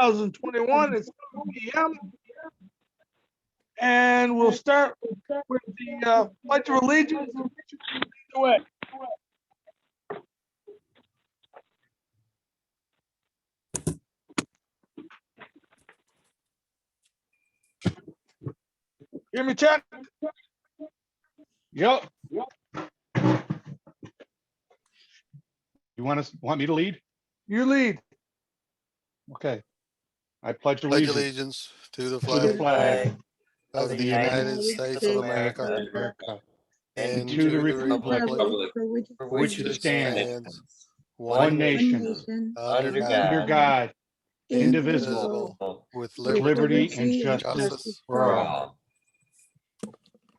2021. It's 7 p.m. And we'll start with the Pledge of Allegiance. Go ahead. Hear me, Chuck? Yep. You want me to lead? You lead. Okay. I pledge Pledge allegiance allegiance to the to the flag flag of the United States of America and to the republic for which it it stands, stands, one nation, under under under God, God, indivisible, indivisible, with with liberty and justice for all.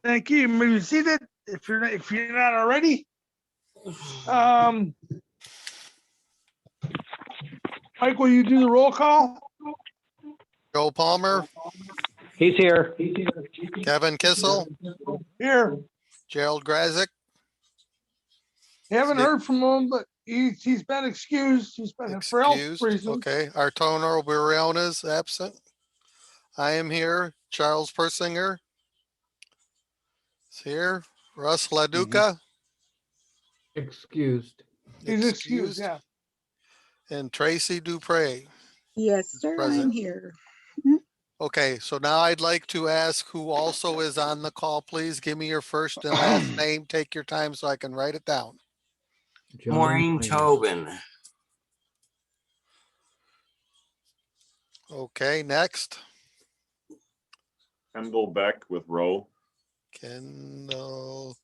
Thank you. Maybe seated if you're not already. Mike, will you do the roll call? Joe Palmer, He's here. Kevin Kissel, Here. Gerald Grazik, Haven't heard from him, but he's been excused. He's been for health excused. reasons. Okay, Arturo Bariones absent. I am here. Charles Persinger is here. Russ Laduca, Excused. He's excused. Yeah. and Tracy Dupre. Yes, sir, I'm Present. here. Okay, so now I'd like to ask who also is on the call. Please give me your first and last name. Take your time so I can write it down. Maureen Tobin, Okay, next. Kendall Beck with Rowe. Kendall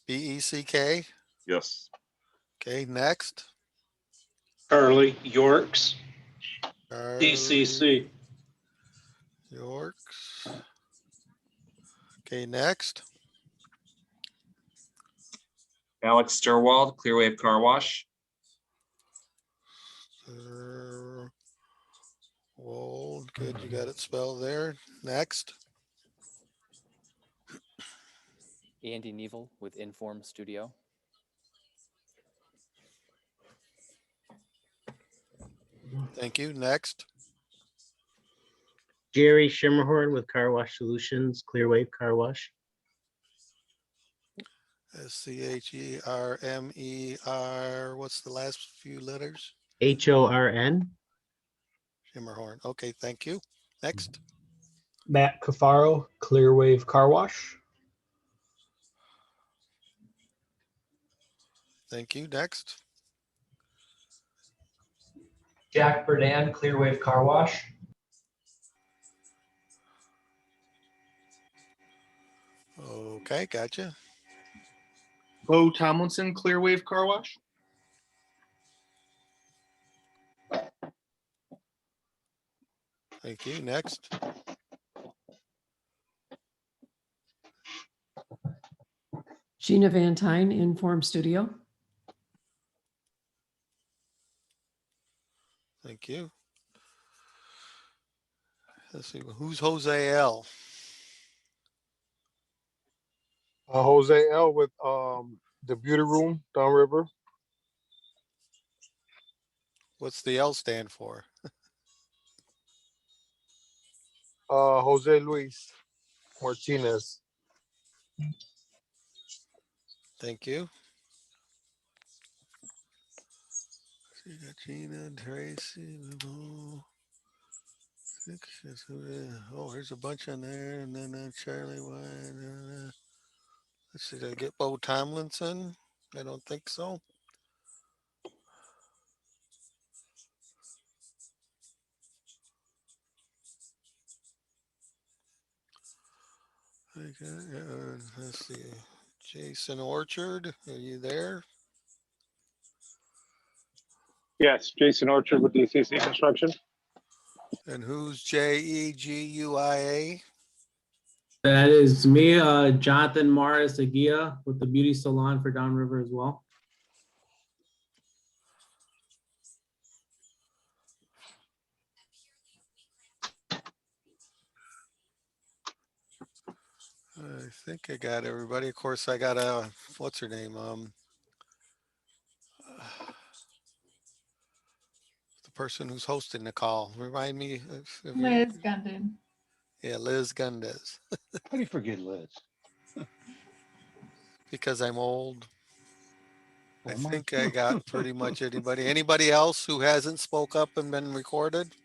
Beck. Yes. Okay, next. Charlie Yorks, Charlie DCC. Yorks. Okay, next. Alex Sturwald, Clearwave Car Wash. Whoa, good, you got it spelled there. Next. Andy Neville with Inform Studio. Thank you. Next. Jerry Shimmerhorn with Car Wash Solutions, Clearwave Car Wash. Schermer. What's the last few letters? HORN. Shimmerhorn. Okay, thank you. Next. Matt Cafaro, Clearwave Car Wash. Thank you. Next. Jack Berdan, Clearwave Car Wash. Okay, gotcha. Bo Tomlinson, Clearwave Car Wash. Thank you. Next. Gina Van Tyne, Inform Studio. Thank you. Let's see, who's Jose L? Jose L with the Beauty Room Downriver. What's the L stand for? Jose Luis Martinez. Thank you. So you got Gina, Tracy, oh, there's a bunch on there, and then Charlie White. Let's see, did I get Bo Tomlinson? I don't think so. Okay, let's see. Jason Orchard, are you there? Yes, Jason Orchard with DCC Construction. And who's JEGUIA? That is me, Jonathan Morris Aguia with the Beauty Salon for Downriver as well. I think I got everybody. Of course, I got what's her name? The person who's hosting the call? Remind me if you- Liz Gunden. Yeah, Liz Gundes, How do you forget Liz? because I'm old. I Am I? think I got pretty much anybody. Anybody else who hasn't spoke up and been recorded?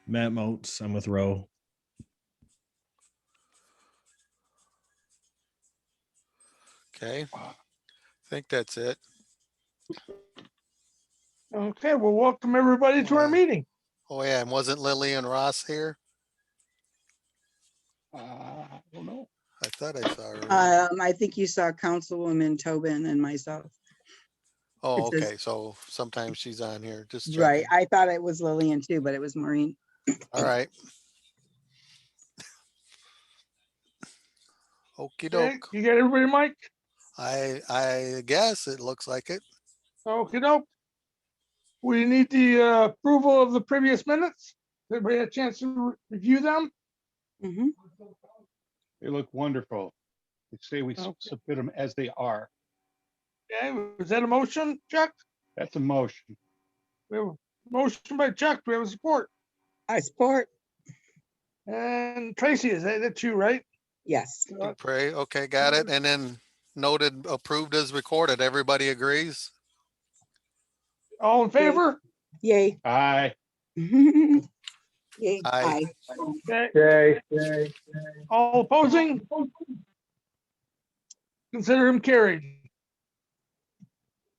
Matt Moats, I'm with Row. Okay. Think that's it. Okay, well, welcome everybody to our meeting. Oh yeah, and wasn't Lily and Ross here? I don't know. I thought I saw her. I think you saw Councilwoman Tobin and myself. Oh, it says- okay, so sometimes she's on here, just Right. checking. I thought it was Lillian too, but it was Maureen. All right. Okey Okay, doke. you got everybody, Mike? I guess it looks like it. Okay, doke. We need the approval of the previous minutes. Everybody had a chance to review them? Mhm. They look wonderful. They say we Okay. submit them as they are. Okay, was that a motion, Chuck? That's a motion. We have a motion by Chuck. Do we have a support? I support. And Tracy, is that you, right? Yes. Pray, okay, got it. And then noted, approved as recorded. Everybody agrees? All in favor? Yay. Aye. Yay. Aye. Okay. All opposing? Consider him carried.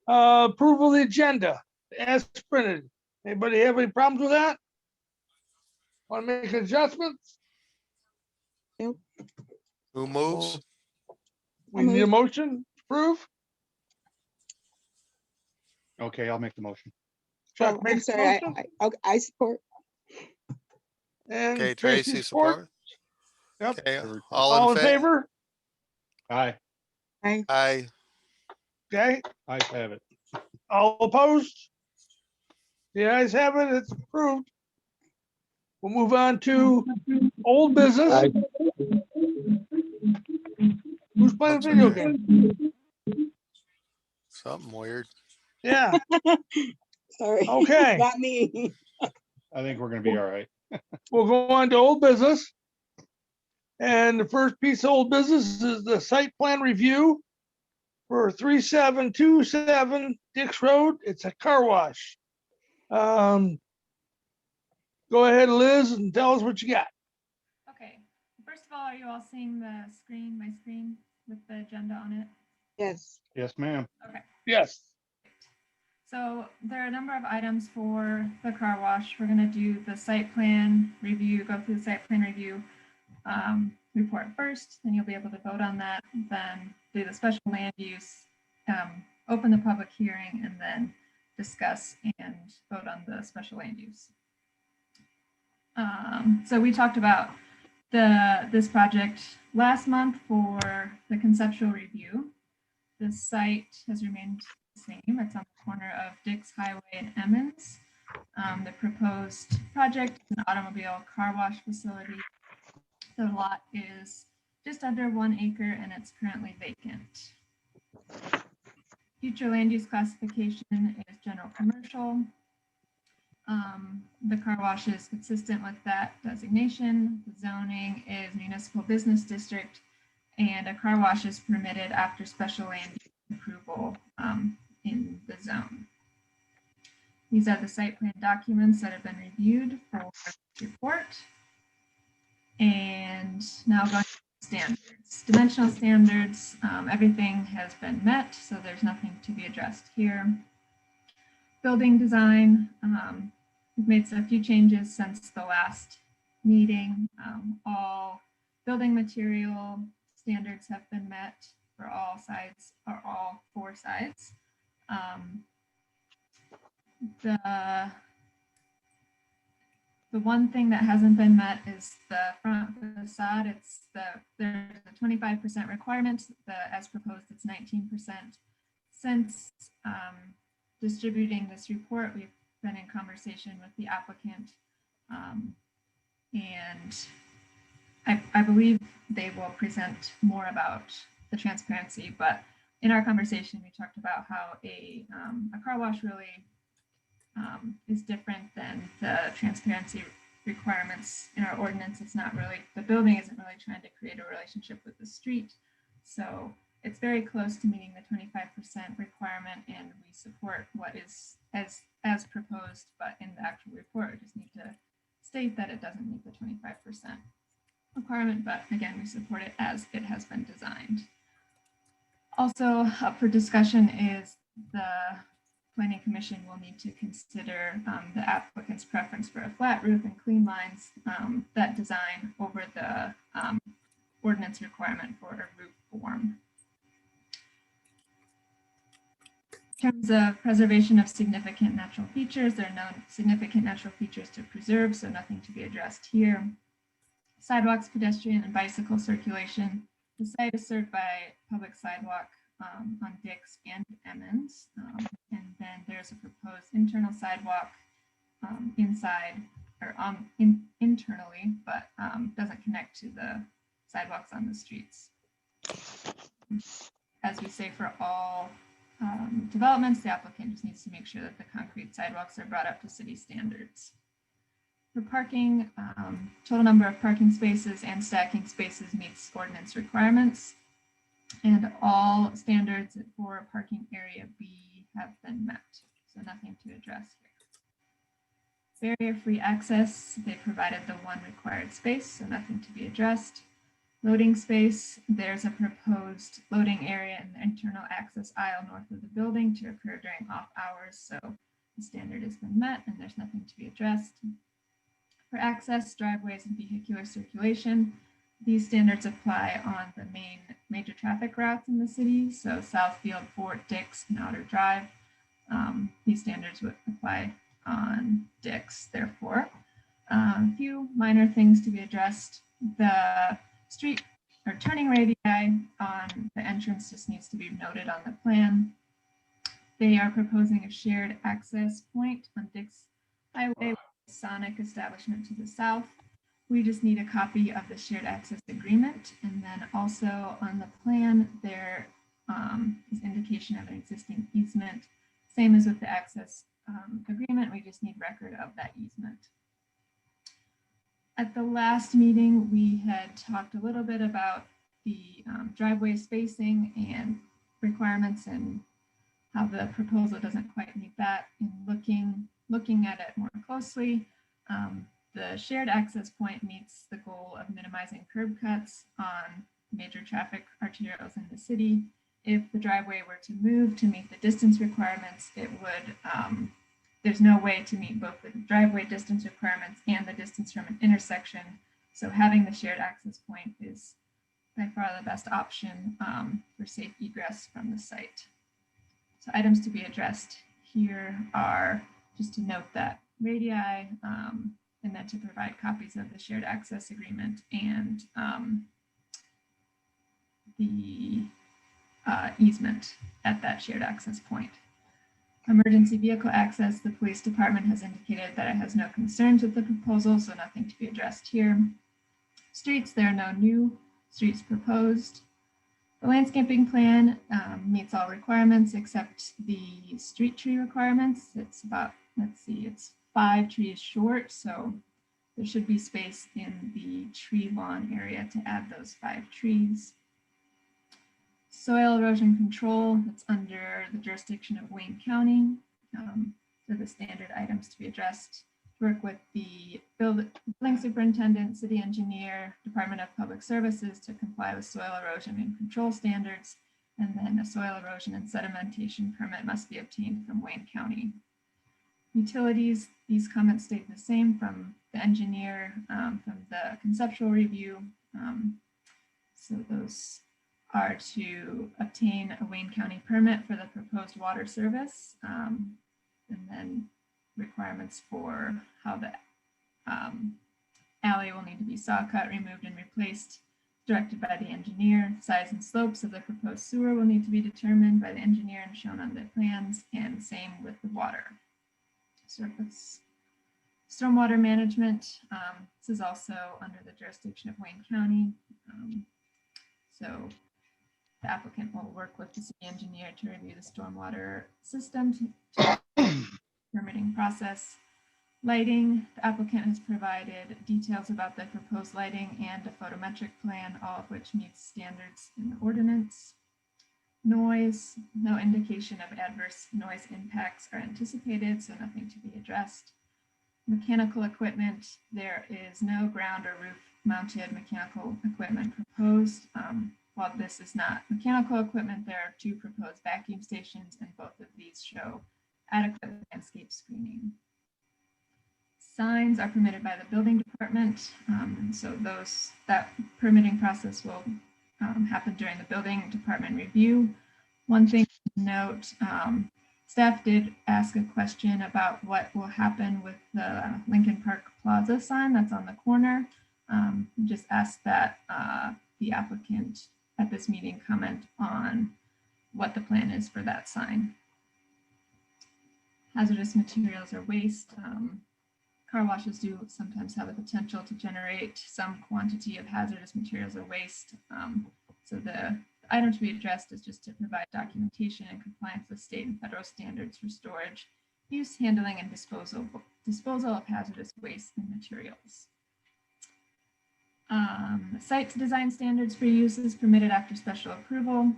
Approval of the agenda as printed. Anybody have any problems with that? Want to make adjustments? Who moves? We need a motion to approve. Okay, I'll make the motion. Chuck Oh, I'm makes the sorry. motion. I support. And Okay, Tracy, support. Yep. Okay, All all in in favor? favor? Aye. Aye. Okay, Ayes have it. all opposed? The ayes have it, it's approved. We'll move on to old business. Who's playing What's video in game? Something weird. Yeah, Sorry. Okay. Not me. I think we're gonna be all right. we'll go on to old business. And the first piece of old business is the site plan review for 3727 Dix Road. It's a car wash. Go ahead, Liz, and tell us what you got. Okay, first of all, are you all seeing the screen, my screen with the agenda on it? Yes. Yes, ma'am. Okay. Yes. So there are a number of items for the car wash. We're gonna do the site plan review, go through the site plan review report first, then you'll be able to vote on that, then do the special land use, open the public hearing, and then discuss and vote on the special land use. So we talked about this project last month for the conceptual review. The site has remained the same. It's on the corner of Dix Highway and Emmons. The proposed project is an automobile car wash facility. The lot is just under 1 acre and it's currently vacant. Future land use classification is general commercial. The car wash is consistent with that designation. The zoning is municipal business district, and a car wash is permitted after special land use approval in the zone. These are the site plan documents that have been reviewed for the report. And now going to standards, dimensional standards, everything has been met, so there's nothing to be addressed here. Building design, we've made a few changes since the last meeting. All building material standards have been met for all sides, or all 4 sides. The one thing that hasn't been met is the front facade. There's a 25% requirement. As proposed, it's 19%. Since distributing this report, we've been in conversation with the applicant, and I believe they will present more about the transparency. But in our conversation, we talked about how a car wash really is different than the transparency requirements in our ordinance. It's not really, the building isn't really trying to create a relationship with the street. So it's very close to meeting the 25% requirement, and we support what is as proposed, but in the actual report, we just need to state that it doesn't meet the 25% requirement, but again, we support it as it has been designed. Also up for discussion is the Planning Commission will need to consider the applicant's preference for a flat roof and clean lines, that design over the ordinance requirement for a roof form. In terms of preservation of significant natural features, there are no significant natural features to preserve, so nothing to be addressed here. Sidewalks, pedestrian, and bicycle circulation. The site is served by public sidewalk on Dix and Emmons. And then there's a proposed internal sidewalk inside or internally, but doesn't connect to the sidewalks on the streets. As we say for all developments, the applicant just needs to make sure that the concrete sidewalks are brought up to city standards. For parking, total number of parking spaces and stacking spaces meets ordinance requirements, and all standards for parking area B have been met, so nothing to address here. Barrier-free access, they provided the one required space, so nothing to be addressed. Loading space, there's a proposed loading area in the internal access aisle north of the building to occur during off hours, so the standard has been met and there's nothing to be addressed. For access, driveways, and vehicular circulation, these standards apply on the main major traffic routes in the city, so Southfield, Fort, Dix, and Outer Drive. These standards would apply on Dix, therefore. A few minor things to be addressed. The street or turning radii on the entrance just needs to be noted on the plan. They are proposing a shared access point on Dix Highway, Sonic establishment to the south. We just need a copy of the shared access agreement, and then also on the plan there is indication of an existing easement. Same as with the access agreement, we just need record of that easement. At the last meeting, we had talked a little bit about the driveway spacing and requirements and how the proposal doesn't quite meet that. In looking at it more closely, the shared access point meets the goal of minimizing curb cuts on major traffic arterials in the city. If the driveway were to move to meet the distance requirements, it would, there's no way to meet both the driveway distance requirements and the distance from an intersection. So having the shared access point is by far the best option for safe egress from the site. So items to be addressed here are just to note that radii, and then to provide copies of the shared access agreement and the easement at that shared access point. Emergency vehicle access, the police department has indicated that it has no concerns with the proposal, so nothing to be addressed here. Streets, there are no new streets proposed. The landscaping plan meets all requirements except the street tree requirements. It's about, let's see, it's 5 trees short, so there should be space in the tree lawn area to add those 5 trees. Soil erosion control, it's under the jurisdiction of Wayne County. So the standard items to be addressed. Work with the building superintendent, city engineer, Department of Public Services to comply with soil erosion and control standards. And then a soil erosion and sedimentation permit must be obtained from Wayne County. Utilities, these comments stayed the same from the engineer, from the conceptual review. So those are to obtain a Wayne County permit for the proposed water service, and then requirements for how the alley will need to be saw cut, removed, and replaced, directed by the engineer. Size and slopes of the proposed sewer will need to be determined by the engineer and shown on the plans, and same with the water. Surface stormwater management, this is also under the jurisdiction of Wayne County. So the applicant will work with the city engineer to review the stormwater system to permitting process. Lighting, the applicant has provided details about the proposed lighting and a photometric plan, all of which meets standards in the ordinance. Noise, no indication of adverse noise impacts are anticipated, so nothing to be addressed. Mechanical equipment, there is no ground or roof mounted mechanical equipment proposed. While this is not mechanical equipment, there are 2 proposed vacuum stations, and both of these show adequate landscape screening. Signs are permitted by the building department, and so that permitting process will happen during the building department review. One thing to note, staff did ask a question about what will happen with the Lincoln Park Plaza sign that's on the corner. Just ask that the applicant at this meeting comment on what the plan is for that sign. Hazardous materials or waste. Car washes do sometimes have a potential to generate some quantity of hazardous materials or waste. So the item to be addressed is just to provide documentation and compliance with state and federal standards for storage, use, handling, and disposal of hazardous waste and materials. Site design standards for uses permitted after special approval.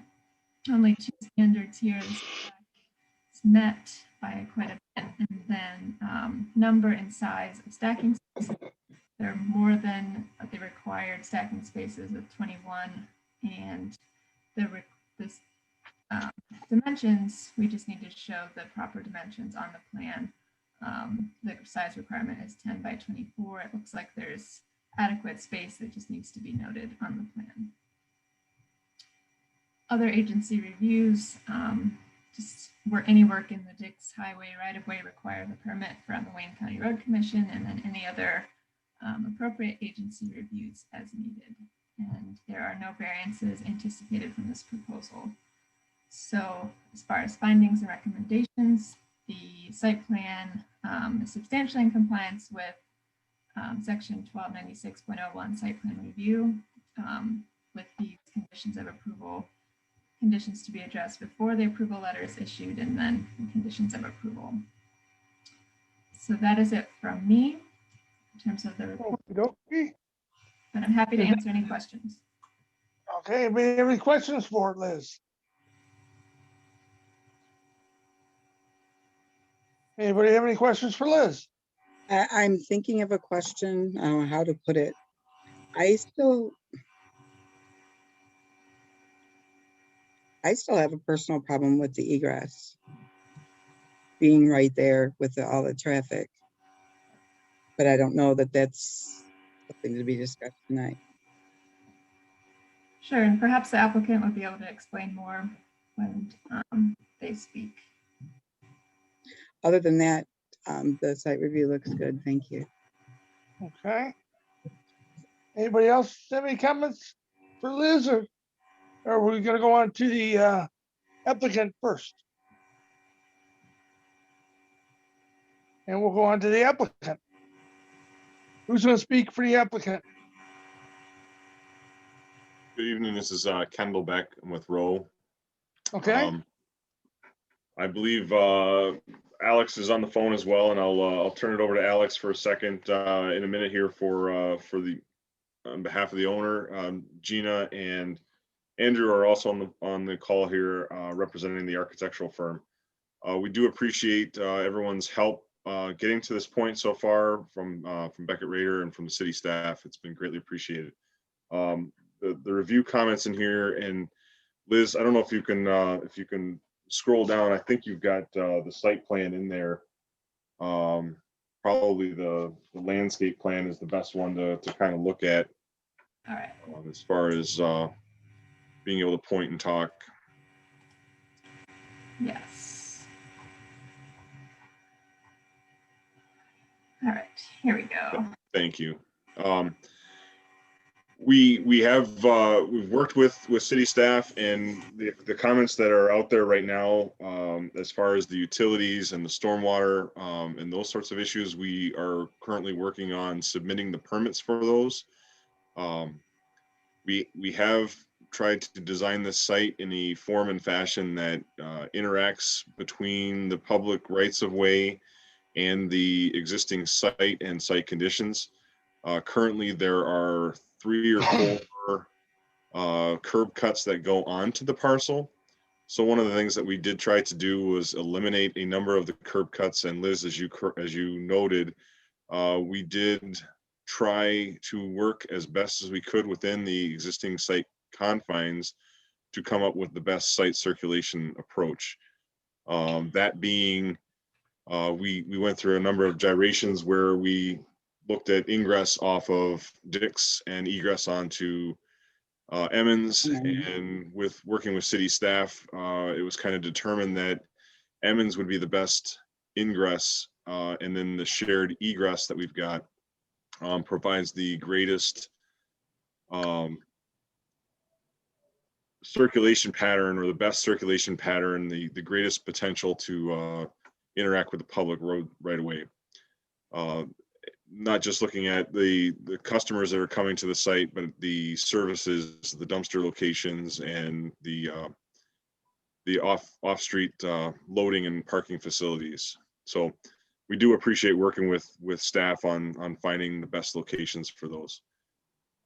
Only 2 standards here. It's met by quite a bit, and then number and size of stacking spaces. There are more than the required stacking spaces of 21, and the dimensions, we just need to show the proper dimensions on the plan. The size requirement is 10 by 24. It looks like there's adequate space that just needs to be noted on the plan. Other agency reviews, just any work in the Dix Highway right-of-way require the permit from the Wayne County Road Commission, and then any other appropriate agency reviews as needed. And there are no variances anticipated from this proposal. So as far as findings and recommendations, the site plan is substantially in compliance with section 1296.01 site plan review with these conditions of approval, conditions to be addressed before the approval letter is issued, and then the conditions of approval. So that is it from me in terms of the report, Okey-dokey. but I'm happy to answer any questions. Okay, anybody have any questions for it, Liz? Anybody have any questions for Liz? I'm thinking of a question, I don't know how to put it. I still have a personal problem with the egress being right there with all the traffic. But I don't know that that's something to be discussed tonight. Sure, and perhaps the applicant would be able to explain more when they speak. Other than that, the site review looks good. Thank you. Okay. Anybody else have any comments for Liz, or are we gonna go on to the applicant first? And we'll go on to the applicant. Who's gonna speak for the applicant? Good evening. This is Kendall Beck. I'm with Rowe. Okay, I believe Alex is on the phone as well, and I'll turn it over to Alex for a second in a minute here for the on behalf of the owner. Gina and Andrew are also on the call here representing the architectural firm. We do appreciate everyone's help getting to this point so far from Beckett Rader and from the city staff. It's been greatly appreciated. The review comments in here, and Liz, I don't know if you can scroll down. I think you've got the site plan in there. Probably the landscape plan is the best one to kind of look at. All right. As far as being able to point and talk. Yes. All right, here we go. Thank you. We've worked with city staff, and the comments that are out there right now, as far as the utilities and the stormwater and those sorts of issues, we are currently working on submitting the permits for those. We have tried to design this site in a form and fashion that interacts between the public rights of way and the existing site and site conditions. Currently, there are 3 or 4 curb cuts that go onto the parcel. So one of the things that we did try to do was eliminate a number of the curb cuts. And Liz, as you noted, we did try to work as best as we could within the existing site confines to come up with the best site circulation approach. That being, we went through a number of gyrations where we looked at ingress off of Dix and egress onto Emmons, and with working with city staff, it was kind of determined that Emmons would be the best ingress, and then the shared egress that we've got provides the greatest circulation pattern, or the best circulation pattern, the greatest potential to interact with the public road right away. Not just looking at the customers that are coming to the site, but the services, the dumpster locations, and the off-street loading and parking facilities. So we do appreciate working with staff on finding the best locations for those.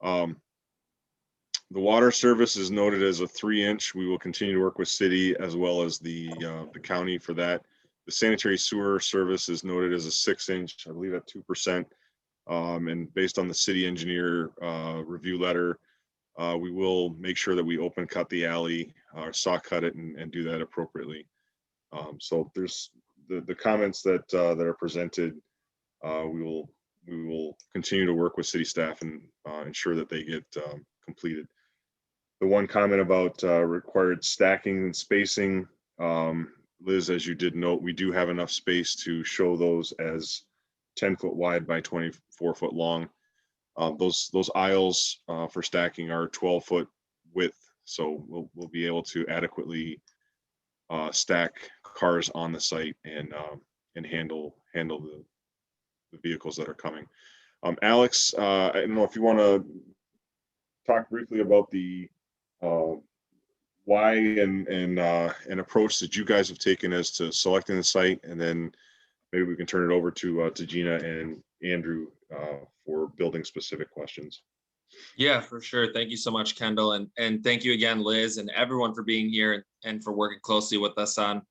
The water service is noted as a 3-inch. We will continue to work with city as well as the county for that. The sanitary sewer service is noted as a 6-inch, I believe at 2%. And based on the city engineer review letter, we will make sure that we open cut the alley, or saw cut it, and do that appropriately. So there's the comments that are presented. We will continue to work with city staff and ensure that they get completed. The one comment about required stacking and spacing, Liz, as you did note, we do have enough space to show those as 10-foot wide by 24-foot long. Those aisles for stacking are 12-foot width, so we'll be able to adequately stack cars on the site and handle the vehicles that are coming. Alex, I don't know if you want to talk briefly about the why and approach that you guys have taken as to selecting the site, and then maybe we can turn it over to Gina and Andrew for building specific questions. Yeah, for sure. Thank you so much, Kendall. And thank you again, Liz, and everyone for being here and for working closely with us on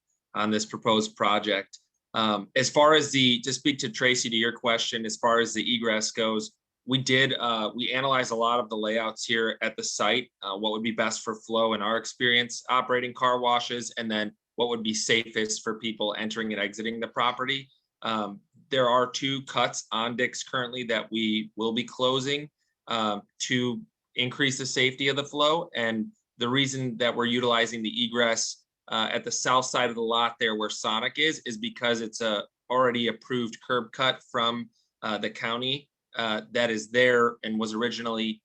this proposed project. As far as to speak to Tracy, to your question, as far as the egress goes, we analyzed a lot of the layouts here at the site, what would be best for flow in our experience operating car washes, and then what would be safest for people entering and exiting the property. There are 2 cuts on Dix currently that we will be closing to increase the safety of the flow. And the reason that we're utilizing the egress at the south side of the lot there where Sonic is because it's a already approved curb cut from the county that is there and was originally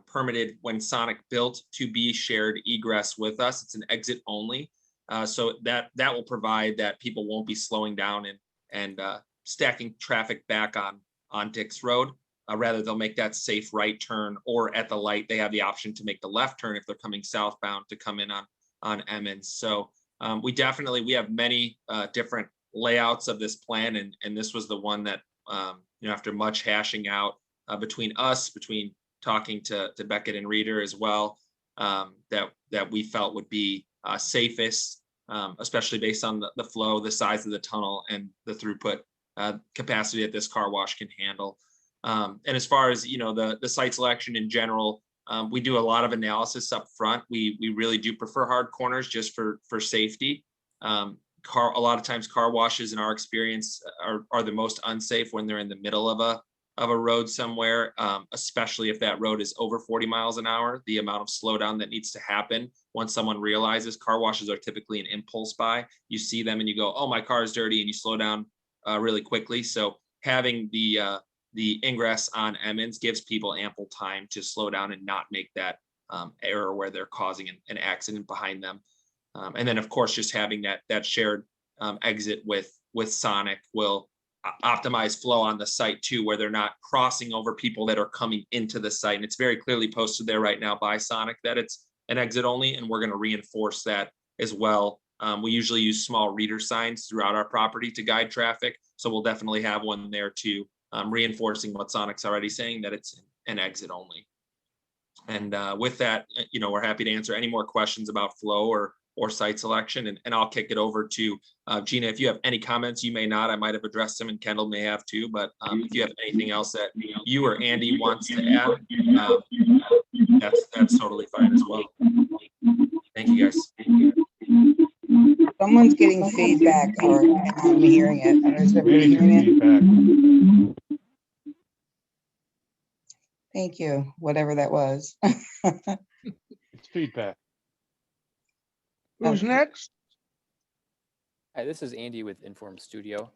permitted when Sonic built to be shared egress with us. It's an exit only. So that will provide that people won't be slowing down and stacking traffic back on Dix Road. Rather, they'll make that safe right turn, or at the light, they have the option to make the left turn if they're coming southbound to come in on Emmons. So we have many different layouts of this plan, and this was the one that after much hashing out between talking to Beckett and Reeder as well, that we felt would be safest, especially based on the flow, the size of the tunnel, and the throughput capacity that this car wash can handle. And as far as the site selection in general, we do a lot of analysis up front. We really do prefer hard corners just for safety. A lot of times car washes in our experience are the most unsafe when they're in the middle of a road somewhere, especially if that road is over 40 miles an hour. The amount of slowdown that needs to happen once someone realizes car washes are typically an impulse buy. You see them and you go, oh, my car is dirty, and you slow down really quickly. So having the ingress on Emmons gives people ample time to slow down and not make that error where they're causing an accident behind them. And then, of course, just having that shared exit with Sonic will optimize flow on the site too, where they're not crossing over people that are coming into the site. And it's very clearly posted there right now by Sonic that it's an exit only, and we're going to reinforce that as well We usually use small reader signs throughout our property to guide traffic. So we'll definitely have one there too, reinforcing what Sonic's already saying, that it's an exit only. And with that, we're happy to answer any more questions about flow or site selection. And I'll kick it over to Gina. If you have any comments, you may not. I might have addressed them, and Kendall may have too. But if you have anything else that you or Andy wants to add, that's totally fine as well. Thank you, guys. Someone's getting feedback, or I'm hearing it. Is everybody hearing it? Feedback. Thank you, whatever that was. It's feedback. Who's next? Hi, this is Andy with Inform Studio,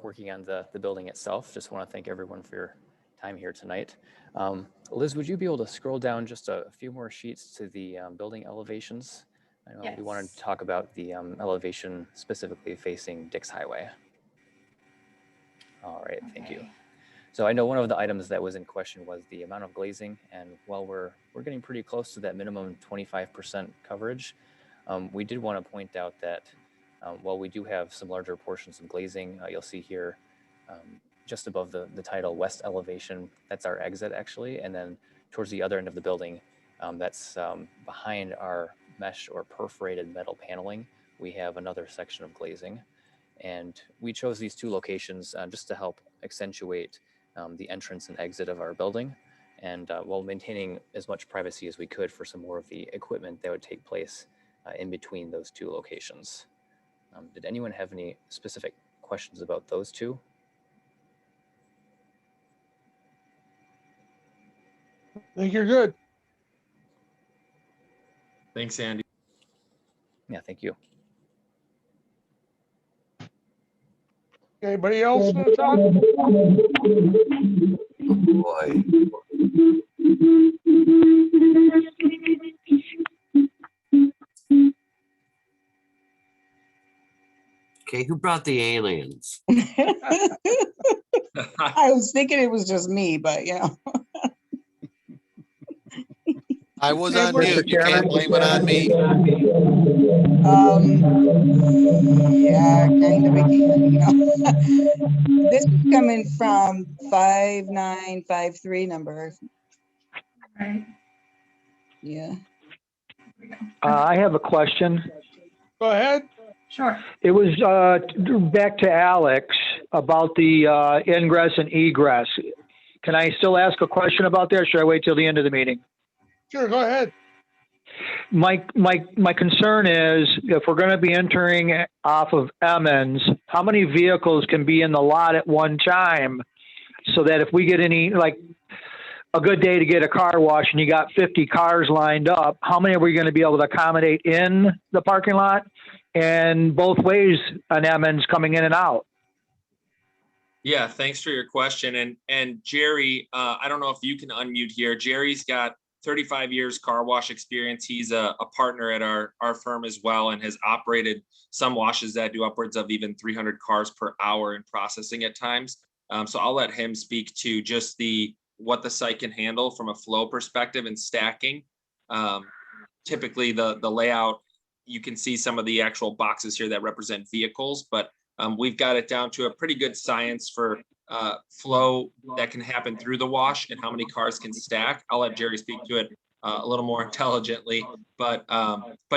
working on the building itself. Just want to thank everyone for your time here tonight. Liz, would you be able to scroll down just a few more sheets to the building elevations? I know we wanted to talk about the elevation specifically facing Dix Highway. All right, thank you. So I know one of the items that was in question was the amount of glazing, and while we're getting pretty close to that minimum 25% coverage, we did want to point out that while we do have some larger portions of glazing, you'll see here just above the title West Elevation, that's our exit actually, and then towards the other end of the building, that's behind our mesh or perforated metal paneling, we have another section of glazing. And we chose these two locations just to help accentuate the entrance and exit of our building, and while maintaining as much privacy as we could for some more of the equipment that would take place in between those two locations. Did anyone have any specific questions about those two? I think you're good. Thanks, Andy. Yeah, thank you. Anybody else want to talk? Boy. Okay, who brought the aliens? I was thinking it was just me, but I was Hey, on Mr. mute. You can't blame it on me. Yeah, kind of again. This is coming from 5953 number. Right. Yeah. I have a question. Go ahead. Sure. It was back to Alex about the ingress and egress. Can I still ask a question about that, or should I wait till the end of the meeting? Sure, go ahead. My concern is, if we're going to be entering off of Emmons, how many vehicles can be in the lot at one time, so that if we get any, like a good day to get a car wash and you got 50 cars lined up, how many are we going to be able to accommodate in the parking lot and both ways on Emmons coming in and out? Yeah, thanks for your question. And Jerry, I don't know if you can unmute here. Jerry's got 35 years car wash experience. He's a partner at our firm as well, and has operated some washes that do upwards of even 300 cars per hour in processing at times. So I'll let him speak to just what the site can handle from a flow perspective and stacking. Typically the layout, you can see some of the actual boxes here that represent vehicles, but we've got it down to a pretty good science for flow that can happen through the wash and how many cars can stack. I'll let Jerry speak to it a little more intelligently, but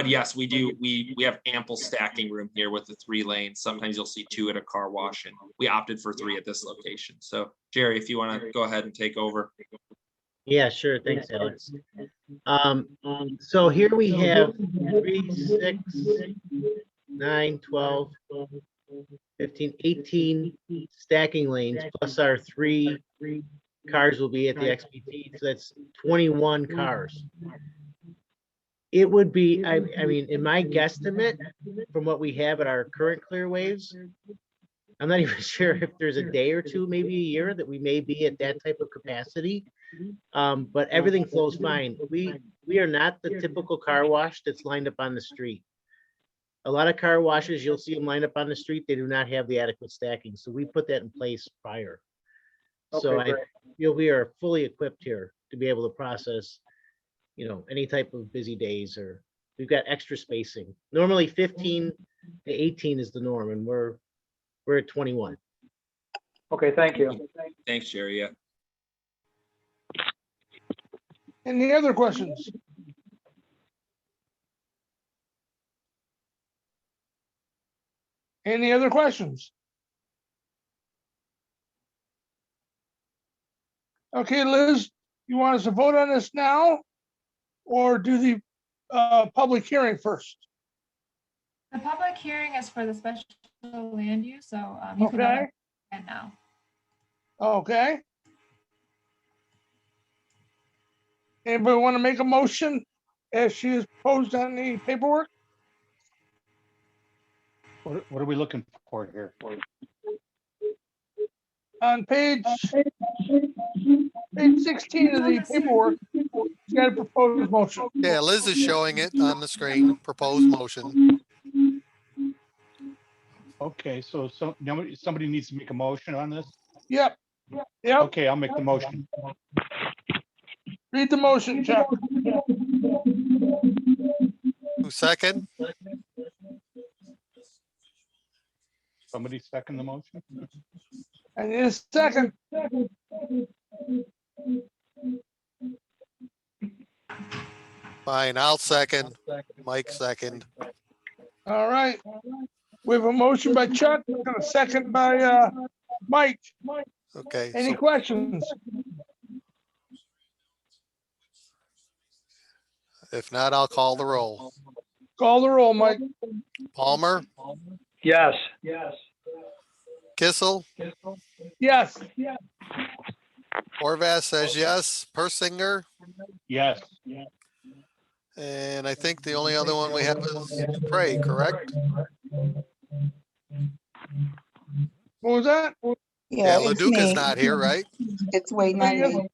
yes, we have ample stacking room here with the 3 lanes. Sometimes you'll see 2 at a car wash, and we opted for 3 at this location. So Jerry, if you want to go ahead and take over. Yeah, sure. Thanks, Alex. So here we have 3, 6, 9, 12, 15, 18 stacking lanes, plus our 3 cars will be at the XPT. So that's 21 cars. It would be, I mean, in my guesstimate, from what we have at our current clear waves, I'm not even sure if there's a day or two, maybe a year, that we may be at that type of capacity. But everything flows fine. We are not the typical car wash that's lined up on the street. A lot of car washes, you'll see them lined up on the street. They do not have the adequate stacking. So we put that in place prior. So I feel we are fully equipped here to be able to process, any type of busy days or we've got extra spacing. Normally 15 to 18 is the norm, and we're at 21. Okay, thank you. Thanks, Jerry. Yeah. Any other questions? Any other questions? Okay, Liz, you want us to vote on this now or do the public hearing first? The public hearing is for the special land use, so you can vote Okay, on it now. okay. Anybody want to make a motion as she is posed on the paperwork? What are we looking for here? On page 16 of the paperwork, you got a proposed motion. Yeah, Liz is showing it on the screen, proposed motion. Okay, so somebody needs to make a motion on this? Yep, yep. Okay, I'll make the motion. Read the motion, Chuck. Who second? Somebody second the motion? And in a second, Fine, I'll second. Mike second. all right. We have a motion by Chuck, and a second by Mike. Okay. Any so- questions? If not, I'll call the roll. Call the roll, Mike. Palmer, Yes. Kissel, Yes. Horvath says yes, Persinger, Yes. and I think the only other one we have is Dupre, correct? What was that? Yeah, it's Leduc is me. not here, right? It's waiting on me.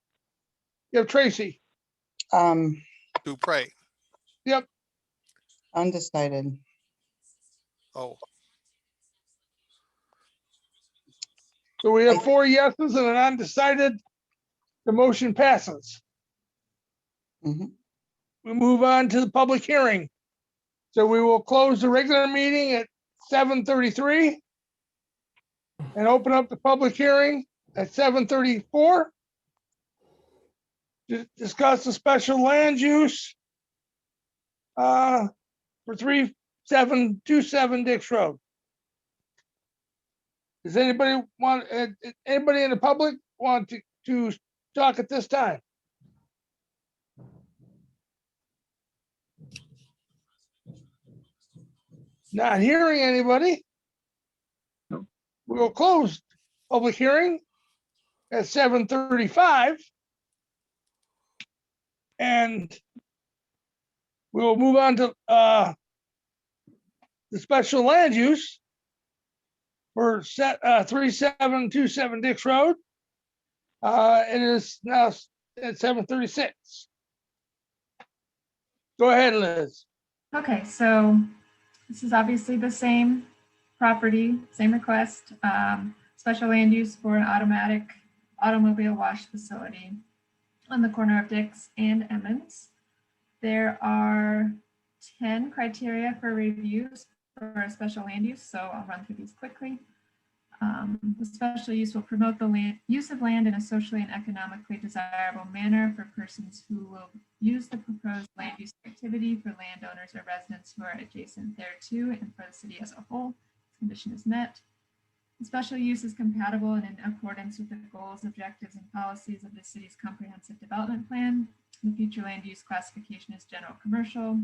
You have Tracy. Dupre. Yep. Undecided. Oh, So we have 4 yeses and an undecided. The motion passes. Mhm. We move on to the public hearing. So we will close the regular meeting at 7:33 and open up the public hearing at 7:34 to discuss the special land use for 3727 Dix Road. Does anybody anybody in the public want to talk at this time? Not hearing anybody. We will close public hearing at 7:35. And we will move on to the special land use for 3727 Dix Road. It is now at 7:36. Go ahead, Liz. Okay, so this is obviously the same property, same request, special land use for an automatic automobile wash facility on the corner of Dix and Emmons. There are 10 criteria for reviews for a special land use, so I'll run through these quickly. The special use will promote the use of land in a socially and economically desirable manner for persons who will use the proposed land use activity for landowners or residents who are adjacent thereto and for the city as a whole. This condition is met. The special use is compatible and in accordance with the goals, objectives, and policies of the city's comprehensive development plan. The future land use classification is general commercial.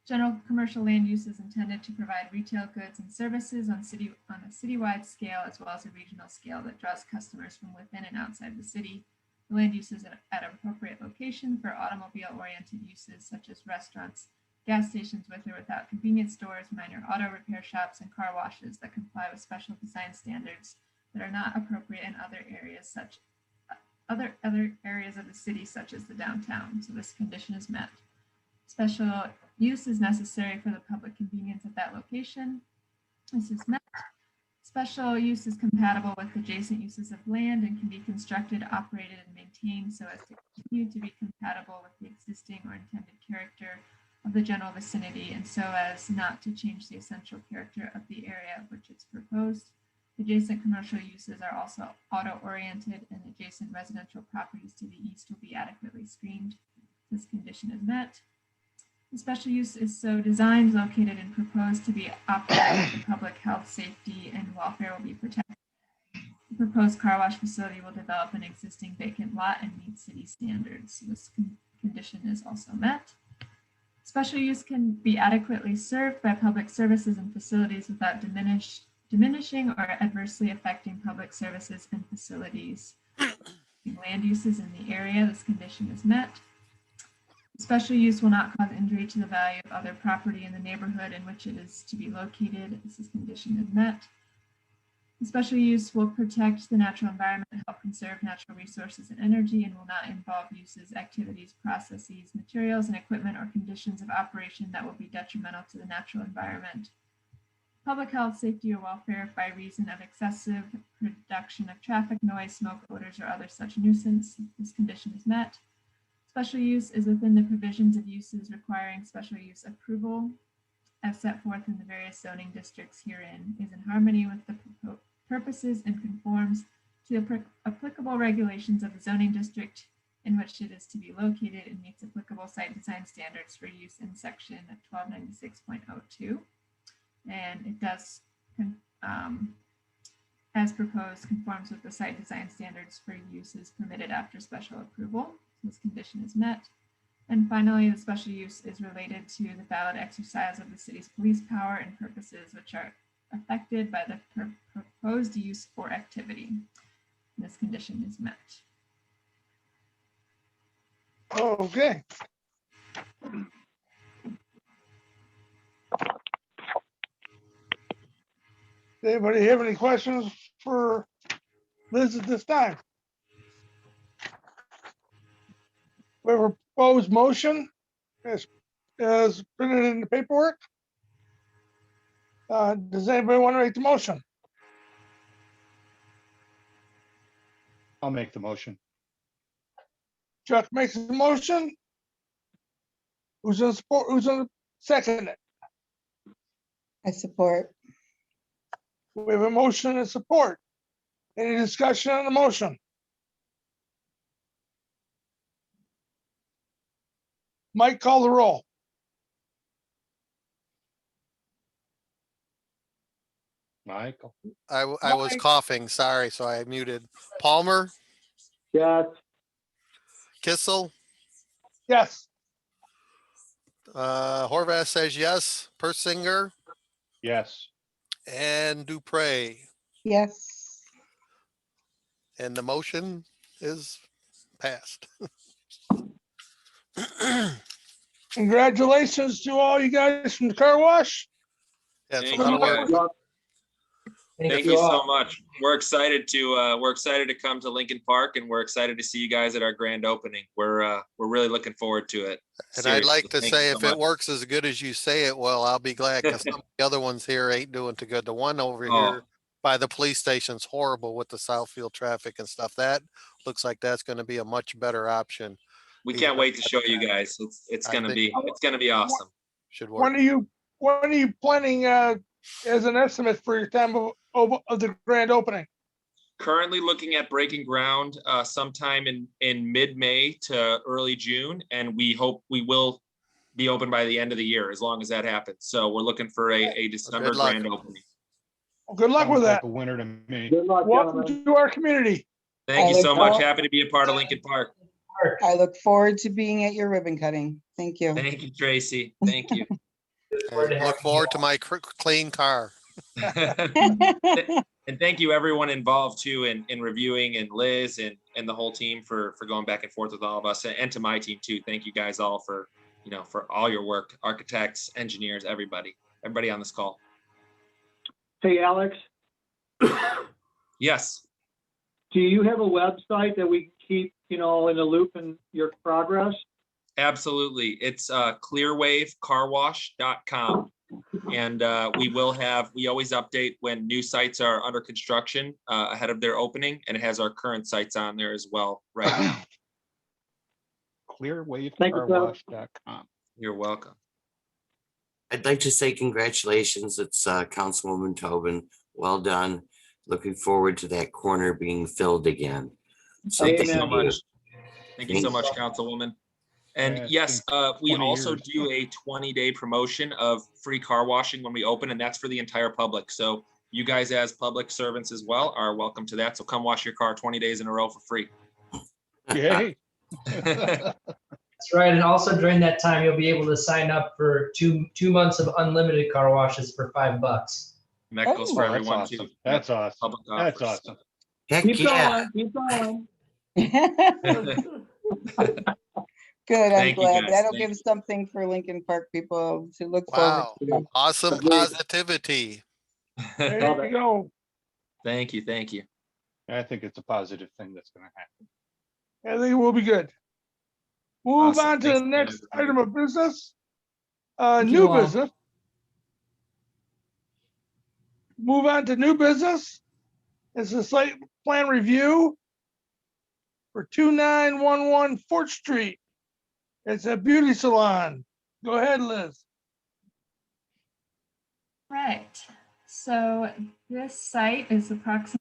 General commercial land use is intended to provide retail goods and services on a citywide scale as well as a regional scale that draws customers from within and outside the city. The land use is at an appropriate location for automobile-oriented uses such as restaurants, gas stations with or without convenience stores, minor auto repair shops, and car washes that comply with special design standards that are not appropriate in other areas other areas of the city such as the downtown. So this condition is met. Special use is necessary for the public convenience at that location. This is met. Special use is compatible with adjacent uses of land and can be constructed, operated, and maintained so as to continue to be compatible with the existing or intended character of the general vicinity and so as not to change the essential character of the area of which it's proposed. Adjacent commercial uses are also auto-oriented and adjacent residential properties to the east will be adequately screened. This condition is met. The special use is so designed, located, and proposed to be operated for public health, safety, and welfare will be protected. The proposed car wash facility will develop an existing vacant lot and meet city standards. This condition is also met. Special use can be adequately served by public services and facilities without diminishing or adversely affecting public services and facilities. Land uses in the area, this condition is met. Special use will not cause injury to the value of other property in the neighborhood in which it is to be located. This condition is met. The special use will protect the natural environment, help conserve natural resources and energy, and will not involve uses, activities, processes, materials, and equipment or conditions of operation that will be detrimental to the natural environment. Public health, safety, or welfare by reason of excessive production of traffic, noise, smoke, odors, or other such nuisance. This condition is met. Special use is within the provisions of uses requiring special use approval as set forth in the various zoning districts herein, is in harmony with the purposes and conforms to the applicable regulations of the zoning district in which it is to be located and meets applicable site design standards for use in section 1296.02. And it does, as proposed, conforms with the site design standards for uses permitted after special approval. This condition is met. And finally, the special use is related to the valid exercise of the city's police power and purposes which are affected by the proposed use or activity. This condition is met. Okay. Does anybody have any questions for Liz at this time? We have a proposed motion as printed in the paperwork. Does anybody want to make the motion? I'll make the motion. Chuck makes the motion. Who's in support? Who's in second it? I support. We have a motion and support. Any discussion on the motion? Mike, call the roll. Michael. I was Mike. coughing, sorry, so I muted. Palmer, Yes. Kissel, Yes. Horvath says yes, Persinger, Yes. and Dupre. Yes. And the motion is passed. Congratulations to all you guys from the car wash. Yeah, it's a Thank lot of you, work. guys. Thank you so much. We're excited to come to Lincoln Park, and we're excited to see you guys at our grand opening. We're really looking forward to it. And I'd like to Seriously, thank say you if so it much. works as good as you say it will, I'll be glad because some of the other ones here ain't doing too good. The one over Oh. here by the police station's horrible with the Southfield traffic and stuff. That looks like that's going to be a much better option. We can't wait to show you guys. It's I gonna think- be awesome. Should When work. are you planning as an estimate for your time of the grand opening? Currently looking at breaking ground sometime in mid-May to early June, and we hope we will be open by the end of the year, as long as that happens. So we're looking for a December luck. grand opening. Well, good luck with Sounds like that. a winner to me. Good luck, Welcome gentlemen. to our community. Thank you I so look much. forward- Happy to be a part of Lincoln Park. I look forward to being at your ribbon cutting. Thank you. Thank you, Tracy. Thank you. And look forward to my clean car. And thank you everyone involved too in reviewing, and Liz and the whole team for going back and forth with all of us, and to my team too. Thank you guys all for all your work, architects, engineers, everybody on this call. Hey, Alex, Yes, do you have a website that we keep, in the loop in your progress? absolutely. It's clearwavecarwash.com. And we always update when new sites are under construction ahead of their opening, and it has our current sites on there as well right now. Clearwavecarwash.com. You're welcome. I'd like to say congratulations. It's Councilwoman Tobin. Well done. Looking forward to that corner being filled again. So Thank you thank so you. much. Thank you so much, Councilwoman. And Yeah, it's yes, been we 20 also years. do a 20-day promotion of free car washing when we open, and that's for the entire public. So you guys as public servants as well are welcome to that. So come wash your car 20 days in a row for free. Yay. That's right. And also during that time, you'll be able to sign up for two months of unlimited car washes for $5. And that goes for Oh, that's everyone awesome. too. That's awesome. Public That's offers. awesome. Heck Keep yeah. going, keep going. Good, I'm Thank you, glad. guys. That'll Thank give you. something for Lincoln Park people to look Wow. forward to. Awesome positivity. There you go. Thank you. Thank you. I think it's a positive thing that's gonna happen. I think we'll be good. Move Awesome. on to Thanks the again, next everybody. item of business. Thank you New all. business. Move on to new business. It's a site plan review for 2911 Fort Street. It's a beauty salon. Go ahead, Liz. Right, so this site is approximately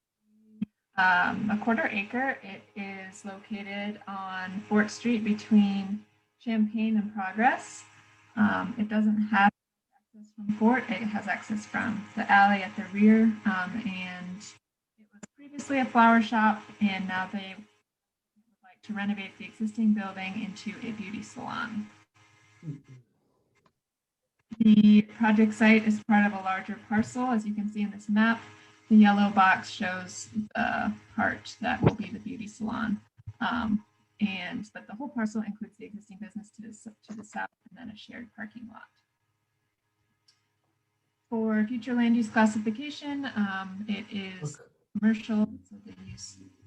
a quarter acre. It is located on Fort Street between Champaign and Progress. It doesn't have access from Fort, it has access from the alley at the rear. And it was previously a flower shop, and now they would like to renovate the existing building into a beauty salon. The project site is part of a larger parcel. As you can see in this map, the yellow box shows the part that will be the beauty salon. But the whole parcel includes the existing business to the south and then a shared parking lot. For future land use classification, it is commercial, so the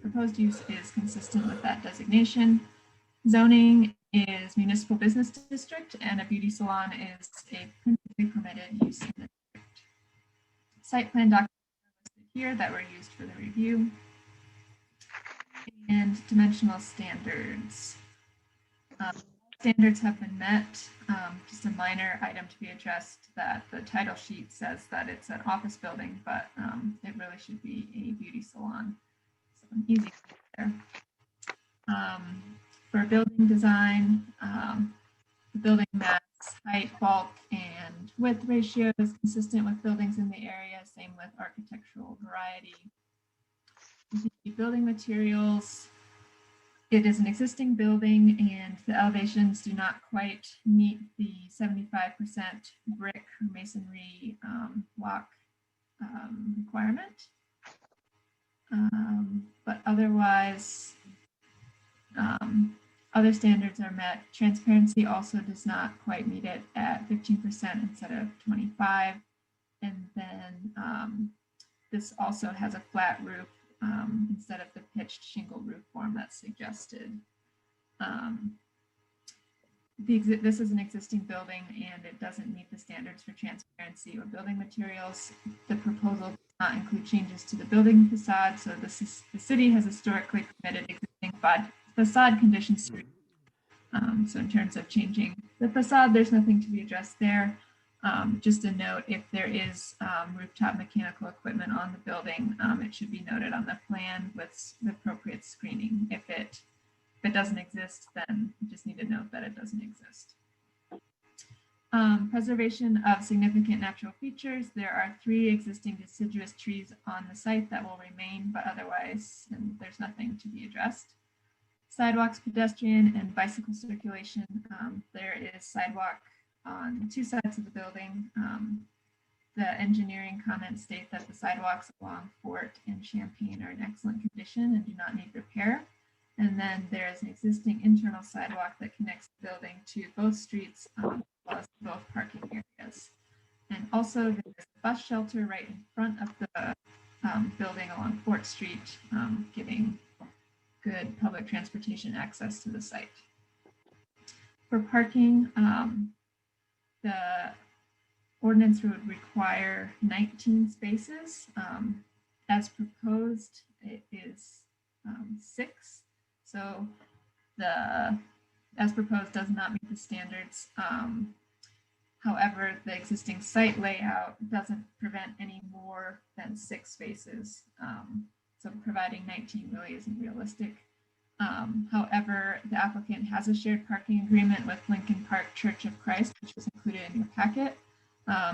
proposed use is consistent with that designation. Zoning is municipal business district, and a beauty salon is a principally permitted use in the district. Site plan documents are listed here that were used for the review. And dimensional standards. Standards have been met. Just a minor item to be addressed, that the title sheet says that it's an office building, but it really should be a beauty salon. So an easy there. For building design, the building mass, height, bulk, and width ratio is consistent with buildings in the area, same with architectural variety. The building materials, it is an existing building and the elevations do not quite meet the 75% brick or masonry block requirement. But otherwise, other standards are met. Transparency also does not quite meet it at 15% instead of 25. And then this also has a flat roof instead of the pitched shingle roof form that's suggested. This is an existing building and it doesn't meet the standards for transparency or building materials. The proposal does not include changes to the building facade, so the city has historically permitted existing facade conditions. So in terms of changing the facade, there's nothing to be addressed there. Just a note, if there is rooftop mechanical equipment on the building, it should be noted on the plan with the appropriate screening. If it doesn't exist, then you just need to note that it doesn't exist. Preservation of significant natural features. There are 3 existing deciduous trees on the site that will remain, but otherwise, and there's nothing to be addressed. Sidewalks, pedestrian, and bicycle circulation. There is sidewalk on 2 sides of the building. The engineering comments state that the sidewalks along Fort and Champaign are in excellent condition and do not need repair. And then there is an existing internal sidewalk that connects the building to both streets, as well as both parking areas. And also there's a bus shelter right in front of the building along Fort Street, giving good public transportation access to the site. For parking, the ordinance would require 19 spaces. As proposed, it is 6. So the as proposed does not meet the standards. However, the existing site layout doesn't prevent any more than 6 spaces. So providing 19 really isn't realistic. However, the applicant has a shared parking agreement with Lincoln Park Church of Christ, which was included in your packet.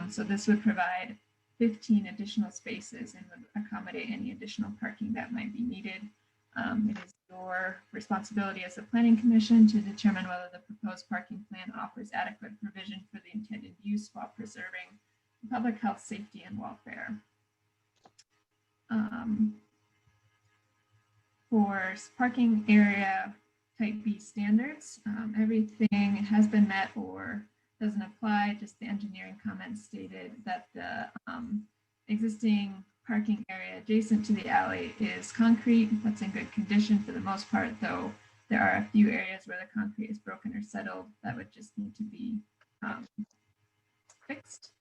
So this would provide 15 additional spaces and would accommodate any additional parking that might be needed. It is your responsibility as a planning commission to determine whether the proposed parking plan offers adequate provision for the intended use while preserving public health, safety, and welfare. For parking area type B standards, everything has been met or doesn't apply. Just the engineering comments stated that the existing parking area adjacent to the alley is concrete. That's in good condition for the most part, though there are a few areas where the concrete is broken or settled that would just need to be fixed.